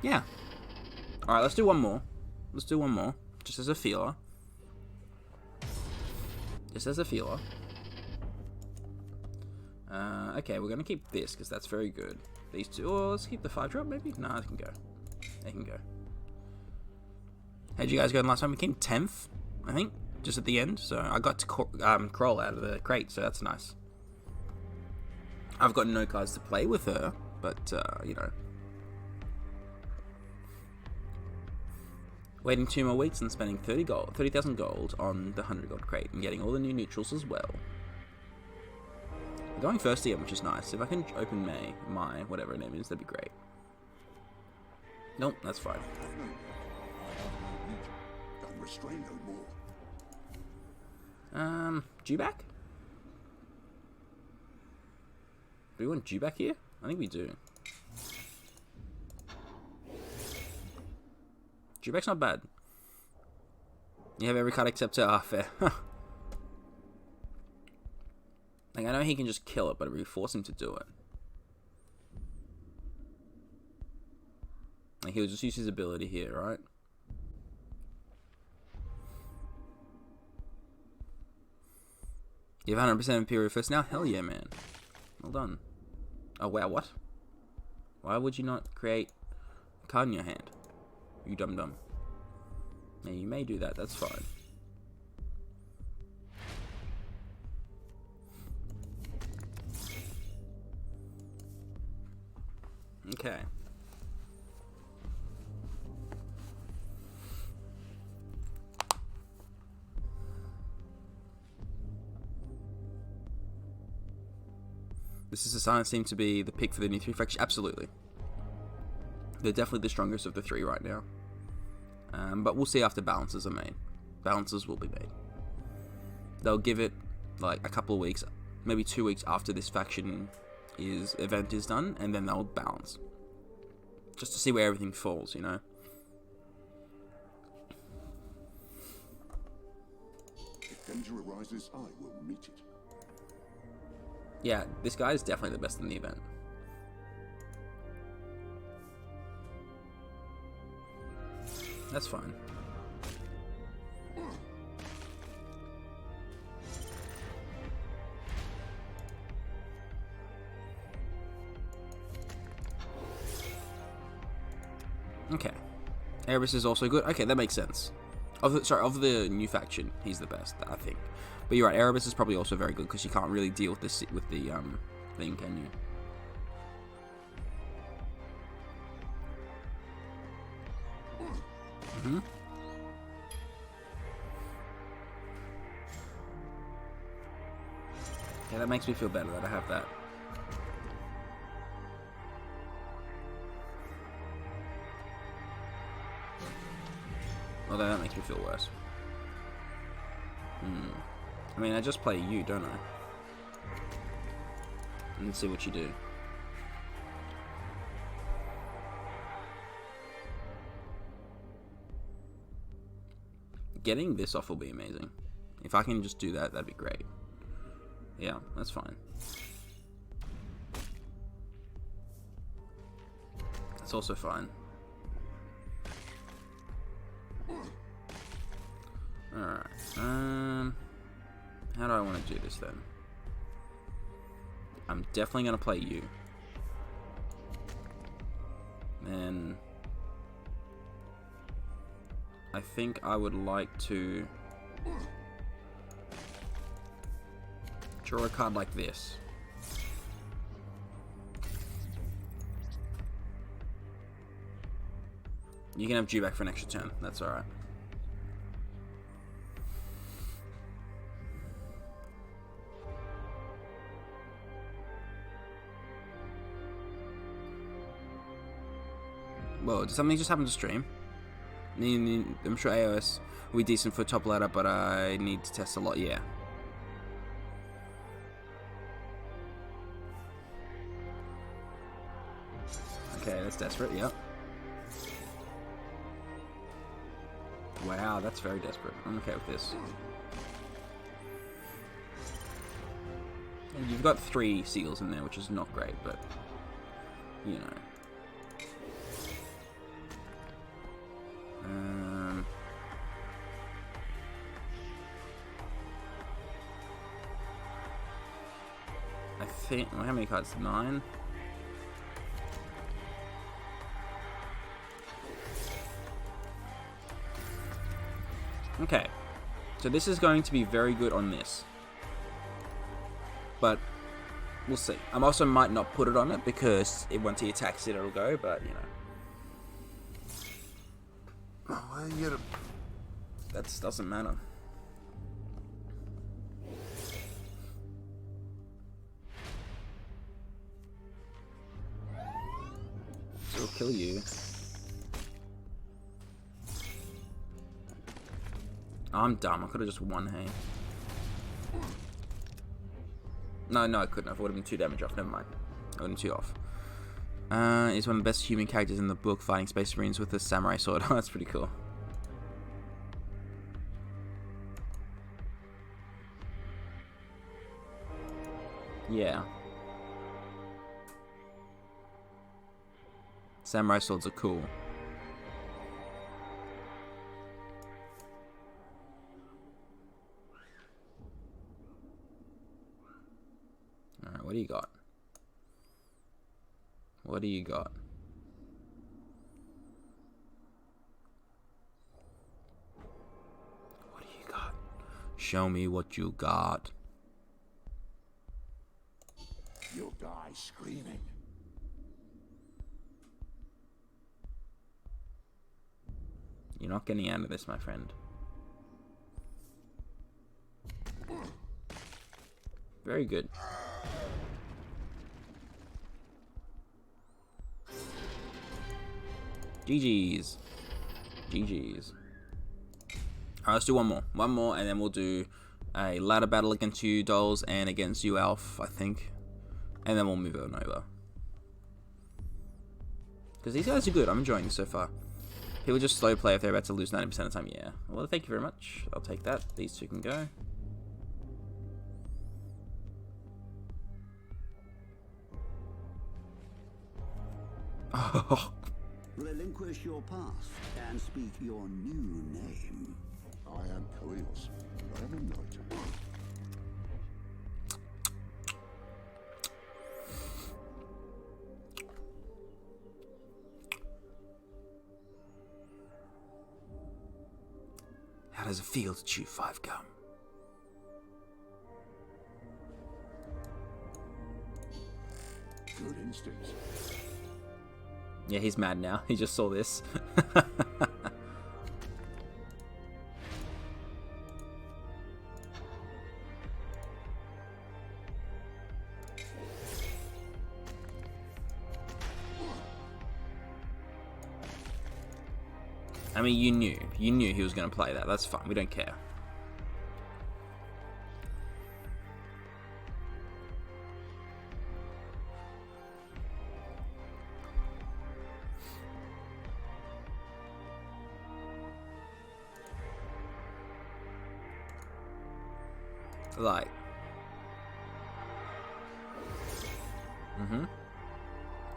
Yeah. Alright, let's do one more. Let's do one more. Just as a feeler. Just as a feeler. Okay, we're going to keep this, because that's very good. These two. Oh, let's keep the 5-drop, maybe? No, they can go. They can go. How'd you guys go last time? We came 10th, I think, just at the end. So I got to crawl out of the crate, so that's nice. I've got no cards to play with her, but, you know. Waiting 2 more weeks and spending 30,000 gold on the 100 gold crate and getting all the new neutrals as well. We're going first again, which is nice. If I can open my whatever her name is, that'd be great. Nope, that's fine. Dewback? Do we want Dewback here? I think we do. Dewback's not bad. You have every card except to fair. Like, I know he can just kill it, but we force him to do it. Like, he'll just use his ability here, right? You have 100% Imperial first now? Hell yeah, man. Well done. Oh, wow, what? Why would you not create a card in your hand? You dum-dum. Yeah, you may do that, that's fine. Okay. This is a sign seem to be the pick for the new 3 faction. Absolutely. They're definitely the strongest of the 3 right now. But we'll see after balances are made. Balances will be made. They'll give it like a couple of weeks, maybe 2 weeks after this faction event is done, and then they'll balance. Just to see where everything falls, you know? If danger arises, I will meet it. Yeah, this guy is definitely the best in the event. That's fine. Okay. Erebus is also good. Okay, that makes sense. Of the new faction, he's the best, I think. But you're right, Erebus is probably also very good because you can't really deal with this with the thing, can you? Mm-hmm. Yeah, that makes me feel better that I have that. Although that makes me feel worse. I mean, I just play you, don't I? And see what you do. Getting this off will be amazing. If I can just do that, that'd be great. Yeah, that's fine. That's also fine. Alright, how do I want to do this then? I'm definitely going to play you. Then I think I would like to draw a card like this. You can have Jew back for an extra turn, that's alright. Whoa, did something just happen to stream? I'm sure AoS will be decent for top ladder, but I need to test a lot, yeah. Okay, that's desperate, yep. Wow, that's very desperate. I'm okay with this. And you've got 3 seals in there, which is not great, but, you know. I think, well, how many cards? 9? Okay, so this is going to be very good on this, but we'll see. I also might not put it on it because once he attacks it, it'll go, but you know. That doesn't matter. So it'll kill you. Oh, I'm dumb. I could have just won, hey. No, I couldn't have. I would have been 2 damage off. Never mind. I would have been 2 off. He's one of the best human characters in the book, fighting space marines with a samurai sword. Oh, that's pretty cool. Yeah. Samurai swords are cool. Alright, what do you got? What do you got? What do you got? Show me what you got. You'll die screaming. You're not getting out of this, my friend. Very good. GG's. GG's. Alright, let's do one more. One more, and then we'll do a ladder battle against you, Dolls, and against you, Alf, I think. And then we'll move on over. Because these guys are good. I'm enjoying this so far. People just slow play if they're about to lose 90% of the time. Yeah. Well, thank you very much. I'll take that. These two can go. Oh. Relinquish your past and speak your new name. I am Koios. I am a knight. How does it feel to chew 5 gum? Good instincts. Yeah, he's mad now. He just saw this. I mean, you knew he was going to play that. That's fine. We don't care. Like.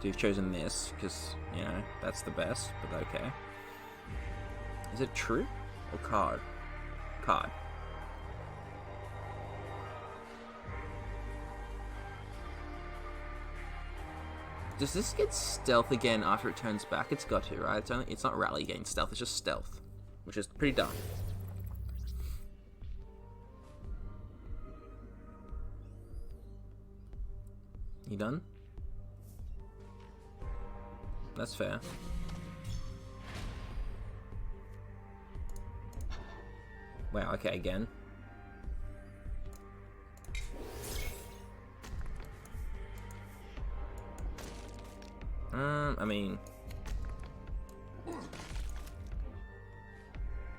So you've chosen this because, you know, that's the best, but okay. Is it true or card? Card. Does this get stealth again after it turns back? It's got to, right? It's not rally gain stealth, it's just stealth, which is pretty dumb. You done? That's fair. Wow, okay, again. I mean,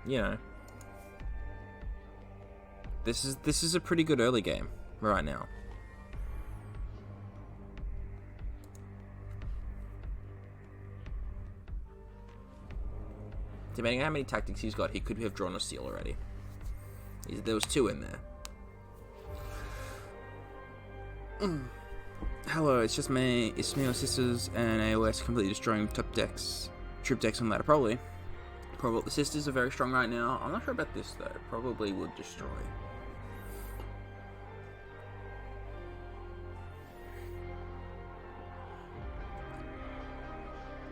you know, this is a pretty good early game right now. Depending on how many tactics he's got, he could have drawn a seal already. There was 2 in there. Hello, it's just me. It's me and my sisters and AoS completely destroying troop decks on ladder. Probably. The sisters are very strong right now. I'm not sure about this though. Probably would destroy.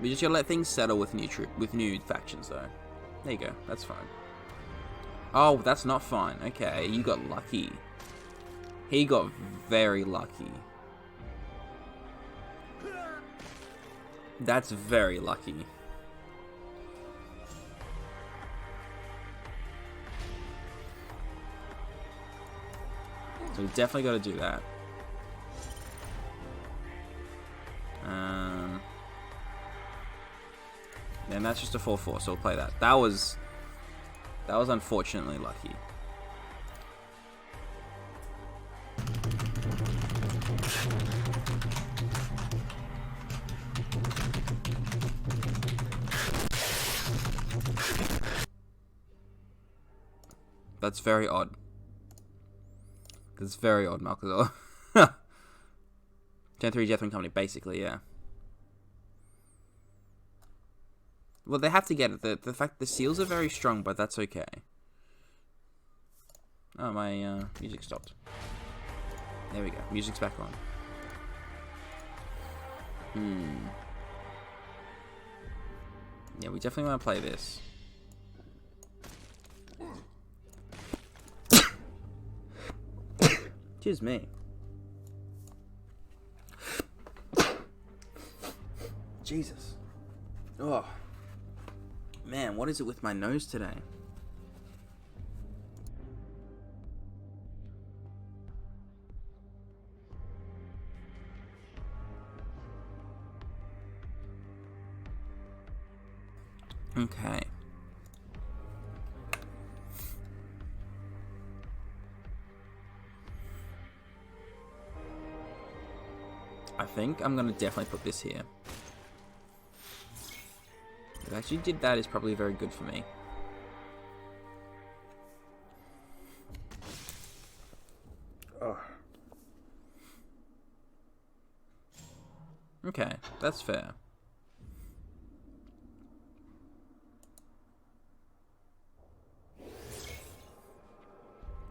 We just gotta let things settle with new factions though. There you go. That's fine. Oh, that's not fine. Okay, you got lucky. He got very lucky. That's very lucky. So we definitely got to do that. And that's just a 4/4, so we'll play that. That was unfortunately lucky. That's very odd. That's very odd, Malcazar. Gen 3 Death Company, basically, yeah. Well, they have to get it. The fact the seals are very strong, but that's okay. Oh, my music stopped. There we go. Music's back on. Yeah, we definitely want to play this. Excuse me. Jesus. Oh. Man, what is it with my nose today? Okay. I think I'm gonna definitely put this here. If I actually did that, is probably very good for me. Oh. Okay, that's fair.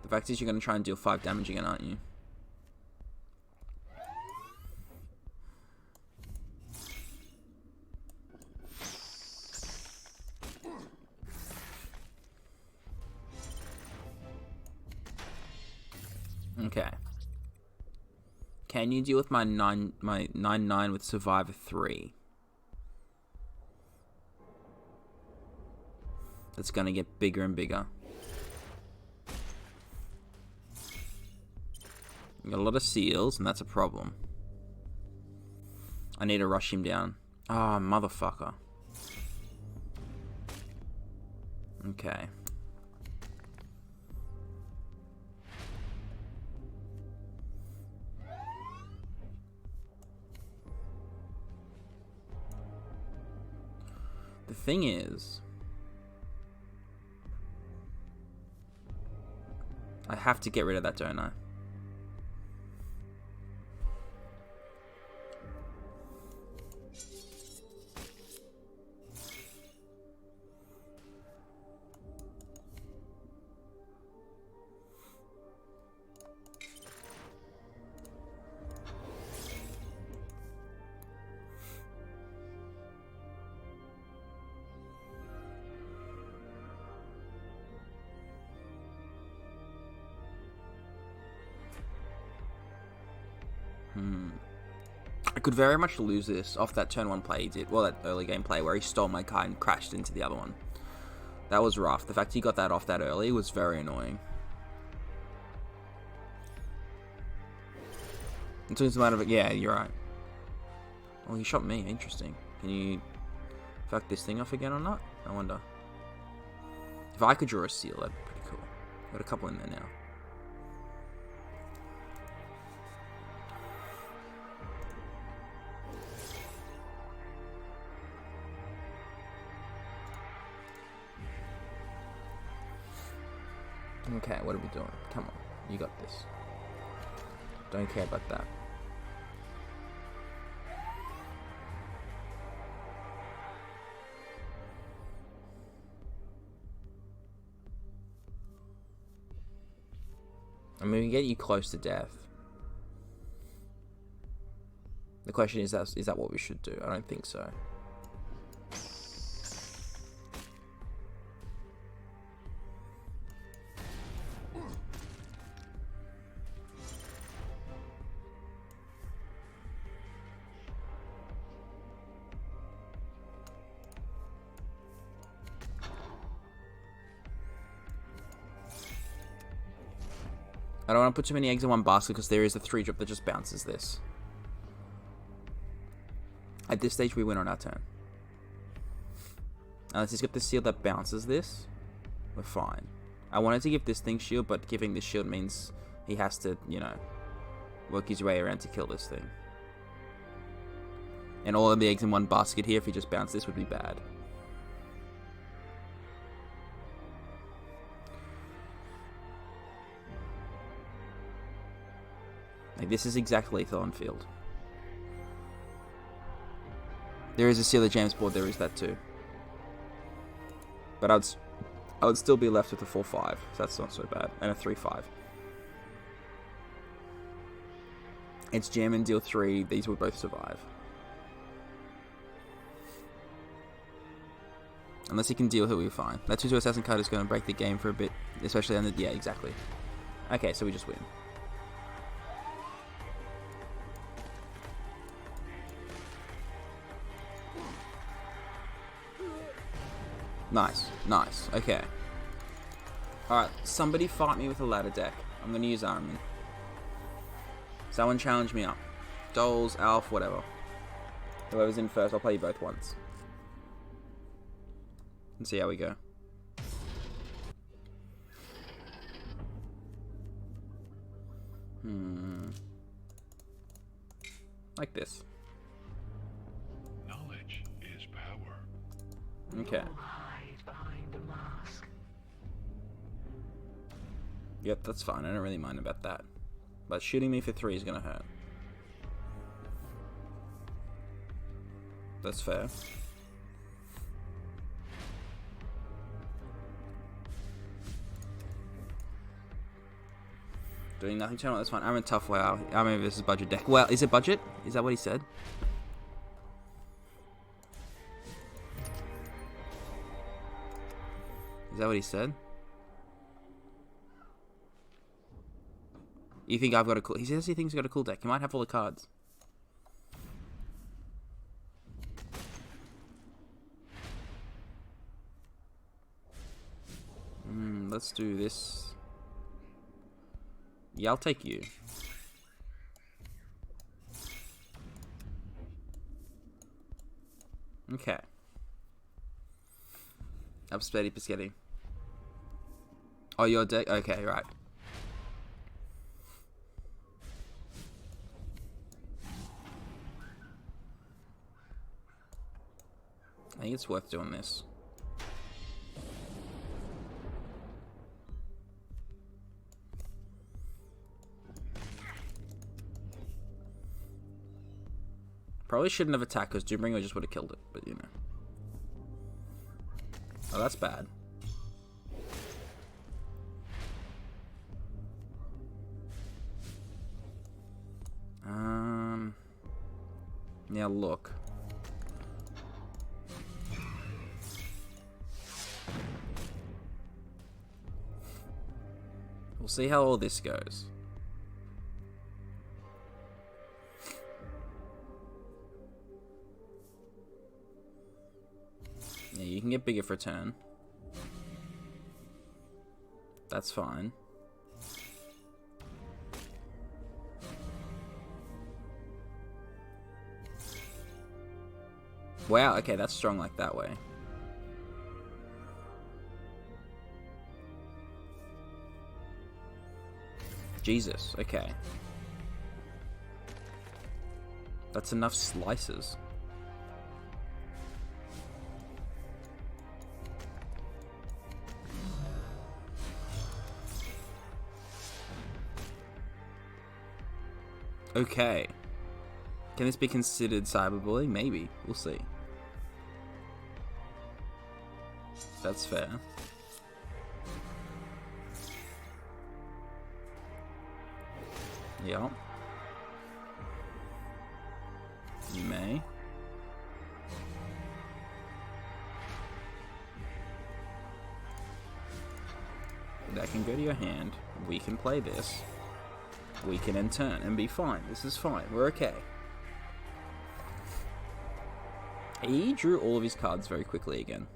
The fact is, you're going to try and deal 5 damage again, aren't you? Okay. Can you deal with my 9/9 with Survivor 3? That's going to get bigger and bigger. We got a lot of seals, and that's a problem. I need to rush him down. Ah, oh, motherfucker. Okay. The thing is, I have to get rid of that, don't I? I could very much lose this off that turn 1 play he did. Well, that early game play where he stole my card and crashed into the other one. That was rough. The fact he got that off that early was very annoying. In terms of amount of it, yeah, you're right. Oh, he shot me. Interesting. Can you fuck this thing off again or not? I wonder. If I could draw a seal, that'd be pretty cool. Got a couple in there now. Okay, what are we doing? Come on, you got this. Don't care about that. I mean, we can get you close to death. The question is that what we should do? I don't think so. I don't want to put too many eggs in one basket because there is a 3-drop that just bounces this. At this stage, we win on our turn. Unless he's got the seal that bounces this, we're fine. I wanted to give this thing shield, but giving this shield means he has to, you know, work his way around to kill this thing. And all of the eggs in one basket here, if he just bounced this, would be bad. Like, this is exactly lethal on field. There is a Seal of James board, there is that too. But I would still be left with a 4-5, so that's not so bad. And a 3-5. It's jam and deal 3, these would both survive. Unless he can deal, he'll be fine. That 2-2 assassin card is going to break the game for a bit, especially on the... Yeah, exactly. Okay, so we just win. Nice, nice, okay. Alright, somebody fight me with a ladder deck. I'm going to use Armin. Someone challenge me up. Doles, Alf, whatever. Whoever's in first, I'll play you both once. And see how we go. Like this. Knowledge is power. Okay. Hide behind a mask. Yep, that's fine. I don't really mind about that. But shooting me for 3 is gonna hurt. That's fair. Doing nothing channel, that's fine. I'm in tough wow. I mean, this is budget deck. Well, is it budget? Is that what he said? Is that what he said? You think I've got a cool... He says he thinks he's got a cool deck. He might have all the cards. Let's do this. Yeah, I'll take you. Okay. Up Spaghetti Piscetti. Oh, your deck? Okay, right. I think it's worth doing this. Probably shouldn't have attacked because Doombringer just would have killed it, but you know. Oh, that's bad. Yeah, look. We'll see how all this goes. Yeah, you can get bigger for a turn. That's fine. Wow, okay, that's strong like that way. Jesus, okay. That's enough slices. Okay. Can this be considered cyberbullying? Maybe. We'll see. That's fair. Yeah. You may. That can go to your hand. We can play this. We can end turn and be fine. This is fine. We're okay. He drew all of his cards very quickly again.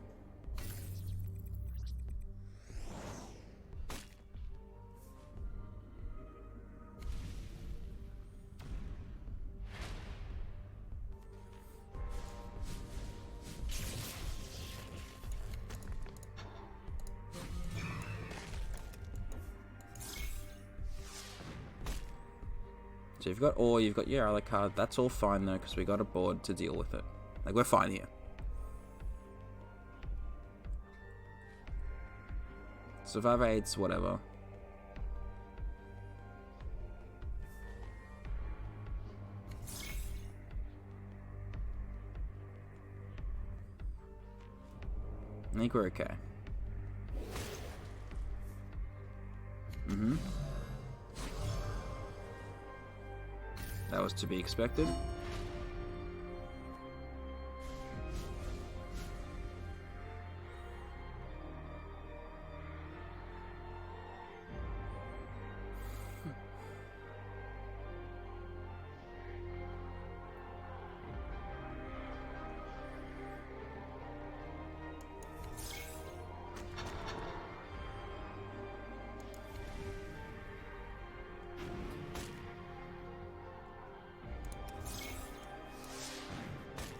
So you've got ore, you've got your other card. That's all fine though, because we got a board to deal with it. Like, we're fine here. Survivor aids, whatever. I think we're okay. That was to be expected.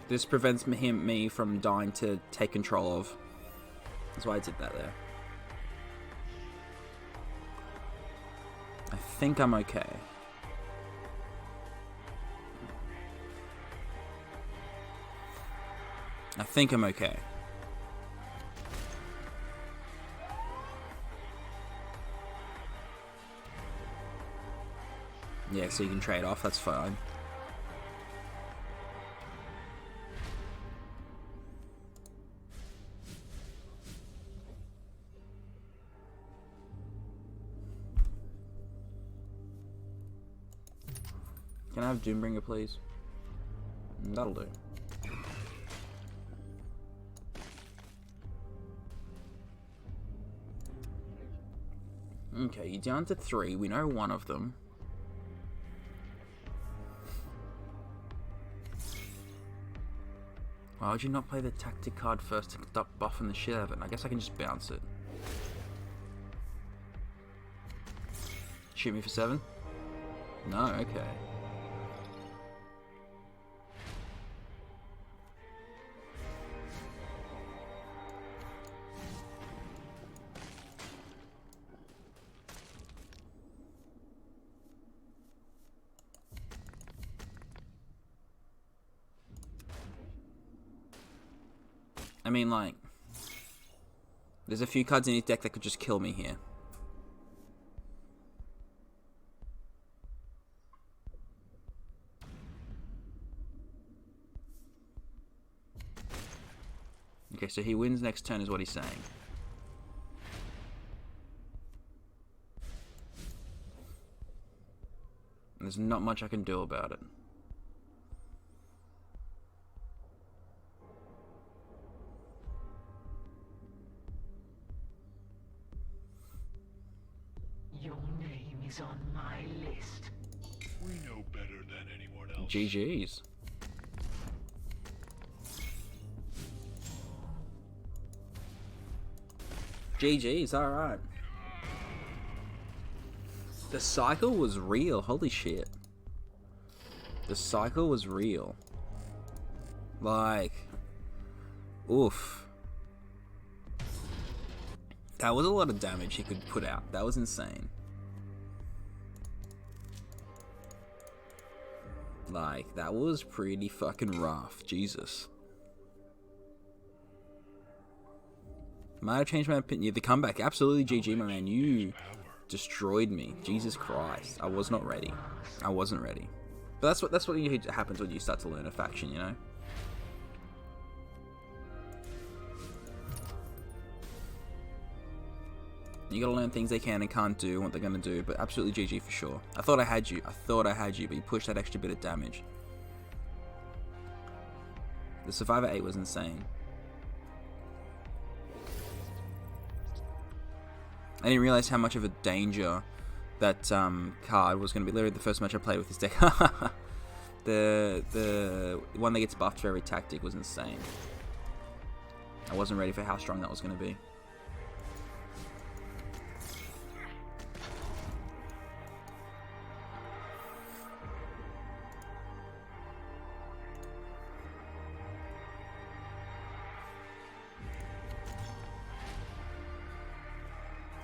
This prevents me from dying to take control of. That's why I did that there. I think I'm okay. I think I'm okay. Yeah, so you can trade off, that's fine. Can I have Doombringer, please? That'll do. Okay, you're down to 3. We know one of them. Why would you not play the tactic card first to stop buffing the shit out of it? I guess I can just bounce it. Shoot me for 7? No, okay. I mean, like, there's a few cards in his deck that could just kill me here. Okay, so he wins next turn is what he's saying. There's not much I can do about it. Your name is on my list. We know better than anyone else. GG's. GG's, alright. The cycle was real, holy shit. The cycle was real. Like, oof. That was a lot of damage he could put out. That was insane. Like, that was pretty fucking rough. Jesus. Might have changed my opinion. The comeback, absolutely GG, my man. You destroyed me. Jesus Christ. I was not ready. I wasn't ready. But that's what happens when you start to learn a faction, you know? You gotta learn things they can and can't do, what they're gonna do, but absolutely GG for sure. I thought I had you, but you pushed that extra bit of damage. The Survivor 8 was insane. I didn't realize how much of a danger that card was gonna be. Literally the first match I played with this deck. The one that gets buffed for every tactic was insane. I wasn't ready for how strong that was gonna be.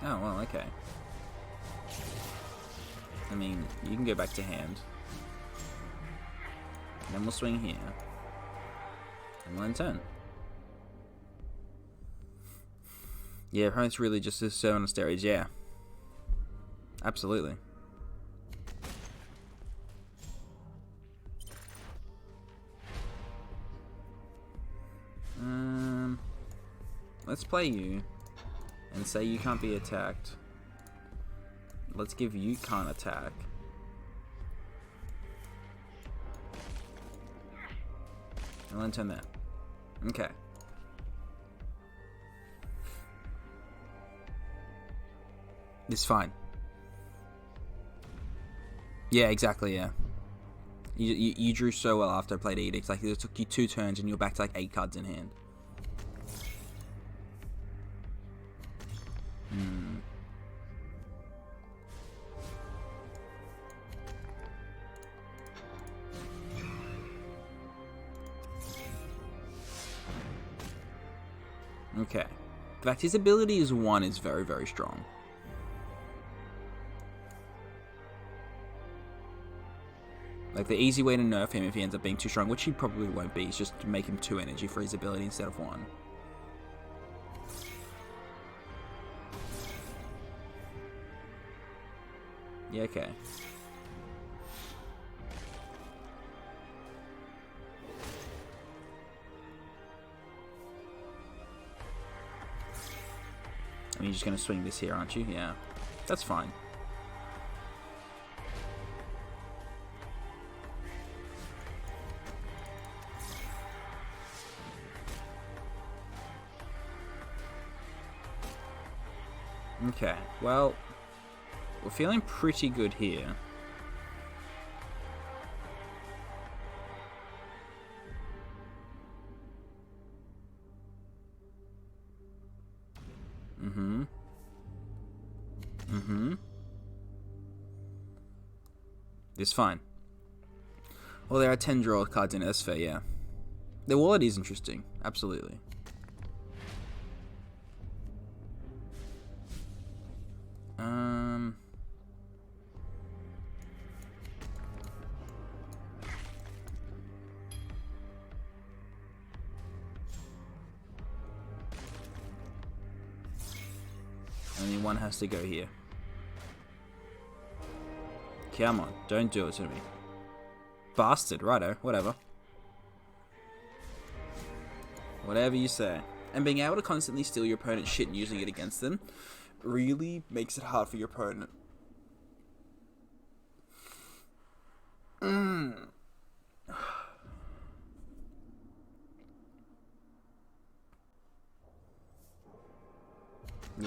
Oh, well, okay. I mean, you can go back to hand. And then we'll swing here. And we'll end turn. Yeah, opponent's really just so on steroids, yeah. Absolutely. let's play you and say you can't be attacked. Let's give you can't attack. And then turn that. Okay. It's fine. Yeah, exactly, yeah. You drew so well after I played Edict. Like, it took you 2 turns and you were back to like 8 cards in hand. Okay. The fact his ability is 1 is very, very strong. Like, the easy way to nerf him if he ends up being too strong, which he probably won't be, is just to make him 2 energy for his ability instead of 1. Yeah, okay. I mean, you're just going to swing this here, aren't you? Yeah. That's fine. Okay, well, we're feeling pretty good here. It's fine. Well, there are 10 draw cards in it, that's fair, yeah. The wallet is interesting, absolutely. Only one has to go here. Come on, don't do it to me. Bastard, righto, whatever. Whatever you say. And being able to constantly steal your opponent's shit and using it against them really makes it hard for your opponent. Yeah,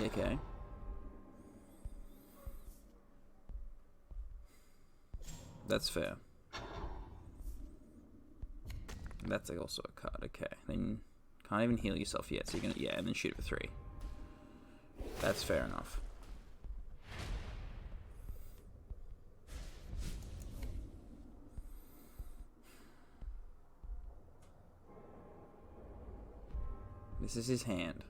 okay. That's fair. That's also a card, okay. Then can't even heal yourself yet, so you're gonna, yeah, and then shoot it for 3. That's fair enough. This is his hand.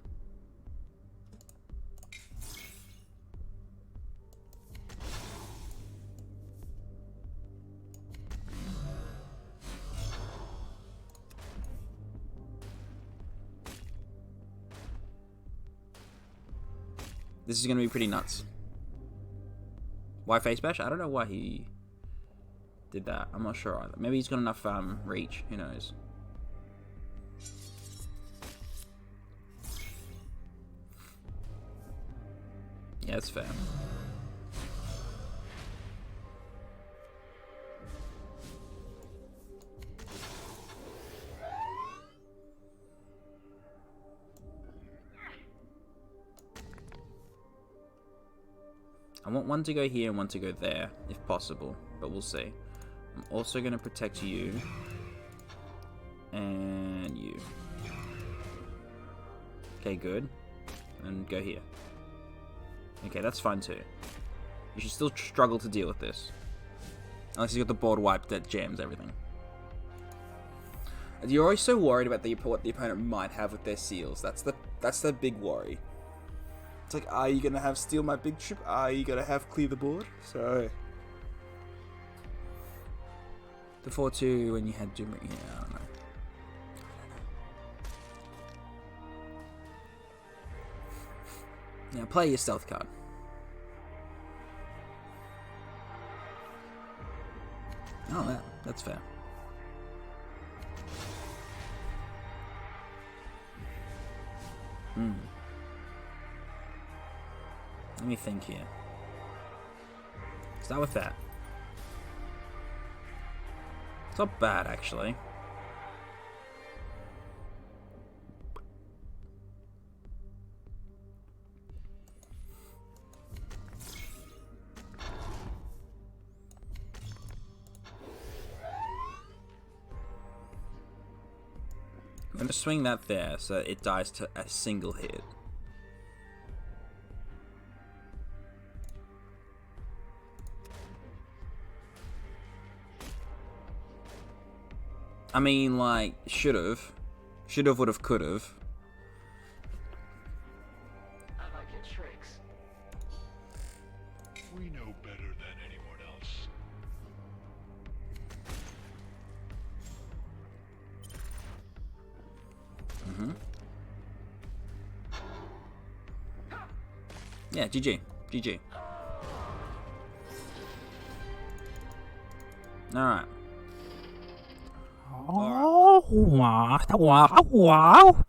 This is going to be pretty nuts. Why face bash? I don't know why he did that. I'm not sure either. Maybe he's got enough reach. Who knows? Yeah, that's fair. I want one to go here and one to go there, if possible, but we'll see. I'm also going to protect you. And you. Okay, good. And go here. Okay, that's fine too. You should still struggle to deal with this. Unless you've got the board wiped that jams everything. You're always so worried about what the opponent might have with their seals. That's the big worry. It's like, are you going to have steal my big trip? Are you going to have clear the board? So, the 4-2 when you had Doom Ring, yeah, I don't know. Now play your stealth card. Oh, that's fair. Let me think here. Start with that. It's not bad, actually. I'm going to swing that there so it dies to a single hit. I mean, like, should've, would've, could've. I like your tricks. We know better than anyone else. Yeah, GG. GG. Alright. Oh, wow, wow, wow.